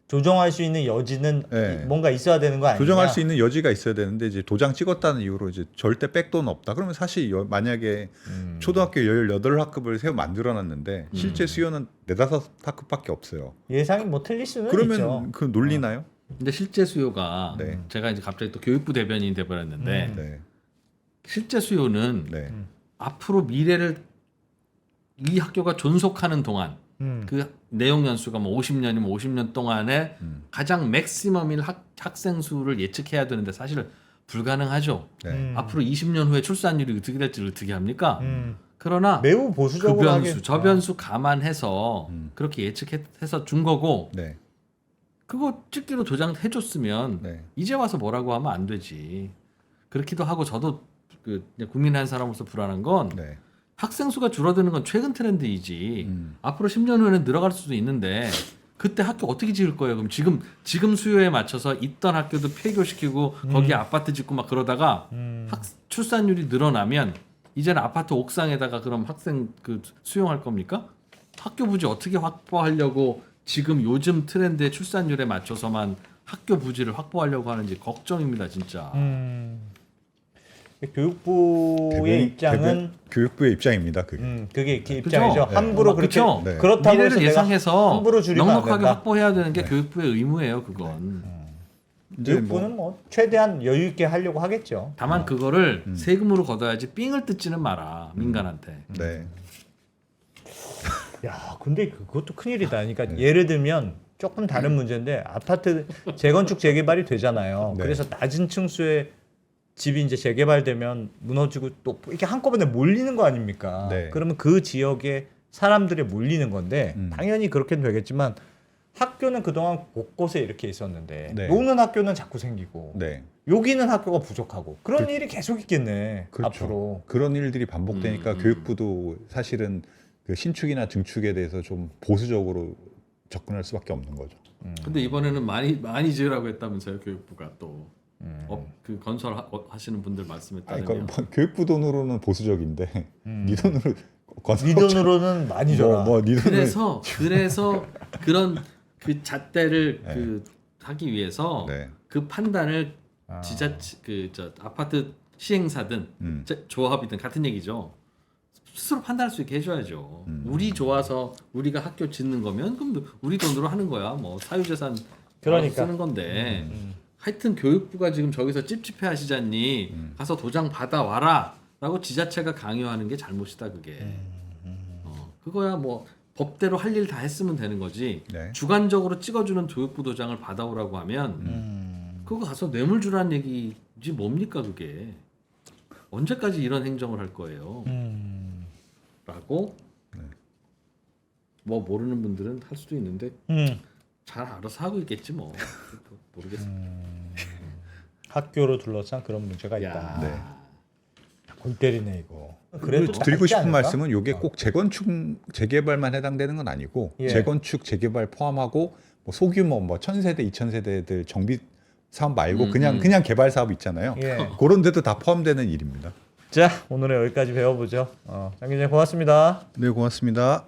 [SPEAKER 2] 조정할 수 있는 여지는
[SPEAKER 4] 네.
[SPEAKER 2] 뭔가 있어야 되는 거 아니냐?
[SPEAKER 4] 조정할 수 있는 여지가 있어야 되는데 이제 도장 찍었다는 이유로 이제 절대 백 돈 없다. 그러면 사실 만약에 초등학교 18학급을 새로 만들어놨는데 실제 수요는 4-5학급밖에 없어요.
[SPEAKER 2] 예상이 뭐 틀릴 수는
[SPEAKER 4] 그러면
[SPEAKER 2] 있죠.
[SPEAKER 4] 그 놀리나요?
[SPEAKER 3] 근데 실제 수요가
[SPEAKER 4] 네.
[SPEAKER 3] 제가 이제 갑자기 또 교육부 대변인이 돼버렸는데
[SPEAKER 4] 네.
[SPEAKER 3] 실제 수요는
[SPEAKER 4] 네.
[SPEAKER 3] 앞으로 미래를 이 학교가 존속하는 동안 그 내용 연수가 뭐 50년이면 50년 동안에 가장 맥시멈일 학생 수를 예측해야 되는데 사실 불가능하죠.
[SPEAKER 4] 네.
[SPEAKER 3] 앞으로 20년 후에 출산율이 어떻게 될지를 어떻게 합니까? 그러나
[SPEAKER 2] 매우 보수적으로
[SPEAKER 3] 그
[SPEAKER 2] 하긴.
[SPEAKER 3] 변수, 저 변수 감안해서 그렇게 예측해서 준 거고
[SPEAKER 4] 네.
[SPEAKER 3] 그거 찍기로 도장 해줬으면
[SPEAKER 4] 네.
[SPEAKER 3] 이제 와서 뭐라고 하면 안 되지. 그렇기도 하고 저도 그 국민 한 사람으로서 불안한 건
[SPEAKER 4] 네.
[SPEAKER 3] 학생 수가 줄어드는 건 최근 트렌드이지 앞으로 10년 후에는 늘어갈 수도 있는데 그때 학교 어떻게 지을 거예요? 그럼 지금 수요에 맞춰서 있던 학교도 폐교시키고 거기에 아파트 짓고 막 그러다가 출산율이 늘어나면 이제는 아파트 옥상에다가 그럼 학생 그 수용할 겁니까? 학교 부지 어떻게 확보하려고 지금 요즘 트렌드의 출산율에 맞춰서만 학교 부지를 확보하려고 하는지 걱정입니다, 진짜.
[SPEAKER 2] 교육부의 입장은
[SPEAKER 4] 교육부의 입장입니다. 그게.
[SPEAKER 2] 그게
[SPEAKER 3] 그죠?
[SPEAKER 2] 입장이죠. 함부로 그렇게
[SPEAKER 3] 그쵸?
[SPEAKER 4] 네.
[SPEAKER 2] 그렇다고 해서
[SPEAKER 3] 미래를
[SPEAKER 2] 내가
[SPEAKER 3] 예상해서
[SPEAKER 2] 함부로 줄이면 안
[SPEAKER 3] 넉넉하게
[SPEAKER 2] 된다.
[SPEAKER 3] 확보해야 되는 게 교육부의 의무예요, 그건.
[SPEAKER 4] 이제
[SPEAKER 2] 교육부는 뭐 최대한 여유 있게 하려고 하겠죠.
[SPEAKER 3] 다만 그거를 세금으로 걷어야지 삥을 뜯지는 마라, 민간한테.
[SPEAKER 4] 네.
[SPEAKER 2] 야, 근데 그것도 큰일이다. 그러니까 예를 들면 조금 다른 문제인데 아파트 재건축 재개발이 되잖아요.
[SPEAKER 4] 네.
[SPEAKER 2] 그래서 낮은 층수의 집이 이제 재개발되면 무너지고 또 이렇게 한꺼번에 몰리는 거 아닙니까?
[SPEAKER 4] 네.
[SPEAKER 2] 그러면 그 지역에 사람들이 몰리는 건데 당연히 그렇게는 되겠지만 학교는 그동안 곳곳에 이렇게 있었는데
[SPEAKER 4] 네.
[SPEAKER 2] 노는 학교는 자꾸 생기고
[SPEAKER 4] 네.
[SPEAKER 2] 여기는 학교가 부족하고 그런 일이 계속 있겠네.
[SPEAKER 4] 그렇죠.
[SPEAKER 2] 앞으로.
[SPEAKER 4] 그런 일들이 반복되니까 교육부도 사실은 그 신축이나 증축에 대해서 좀 보수적으로 접근할 수밖에 없는 거죠.
[SPEAKER 3] 근데 이번에는 많이 지으라고 했다면서요, 교육부가 또. 그 건설 하시는 분들 말씀에
[SPEAKER 4] 아니,
[SPEAKER 3] 따르면.
[SPEAKER 4] 그러니까 뭐 교육부 돈으로는 보수적인데 네 돈으로
[SPEAKER 2] 네 돈으로는 많이 줘라.
[SPEAKER 4] 네 돈을
[SPEAKER 3] 그래서 그런 그 잣대를 그 하기 위해서
[SPEAKER 4] 네.
[SPEAKER 3] 그 판단을 지자체 아파트 시행사든 조합이든 같은 얘기죠. 스스로 판단할 수 있게 해줘야죠. 우리 좋아서 우리가 학교 짓는 거면 그럼 우리 돈으로 하는 거야. 뭐 사유재산
[SPEAKER 2] 그러니까.
[SPEAKER 3] 쓰는 건데. 하여튼 교육부가 지금 저기서 찝찝해 하시잖니. 가서 도장 받아와라라고 지자체가 강요하는 게 잘못이다 그게. 그거야 뭐 법대로 할 일 다 했으면 되는 거지.
[SPEAKER 4] 네.
[SPEAKER 3] 주관적으로 찍어주는 교육부 도장을 받아오라고 하면 그거 가서 뇌물 주라는 얘기지 뭡니까 그게. 언제까지 이런 행정을 할 거예요. 라고 뭐 모르는 분들은 할 수도 있는데 잘 알아서 하고 있겠지 뭐. 모르겠어.
[SPEAKER 2] 학교로 둘러싼 그런 문제가 있다.
[SPEAKER 3] 야.
[SPEAKER 4] 네.
[SPEAKER 2] 골 때리네 이거.
[SPEAKER 4] 그리고 드리고
[SPEAKER 2] 낫지
[SPEAKER 4] 싶은
[SPEAKER 2] 않을까?
[SPEAKER 4] 말씀은 이게 꼭 재건축 재개발만 해당되는 건 아니고
[SPEAKER 2] 예.
[SPEAKER 4] 재건축 재개발 포함하고 뭐 소규모 뭐 1000세대 2000세대들 정비 사업 말고 그냥 개발 사업 있잖아요.
[SPEAKER 2] 예.
[SPEAKER 4] 그런 데도 다 포함되는 일입니다.
[SPEAKER 2] 자, 오늘은 여기까지 배워보죠. 장 기자님 고맙습니다.
[SPEAKER 4] 네, 고맙습니다.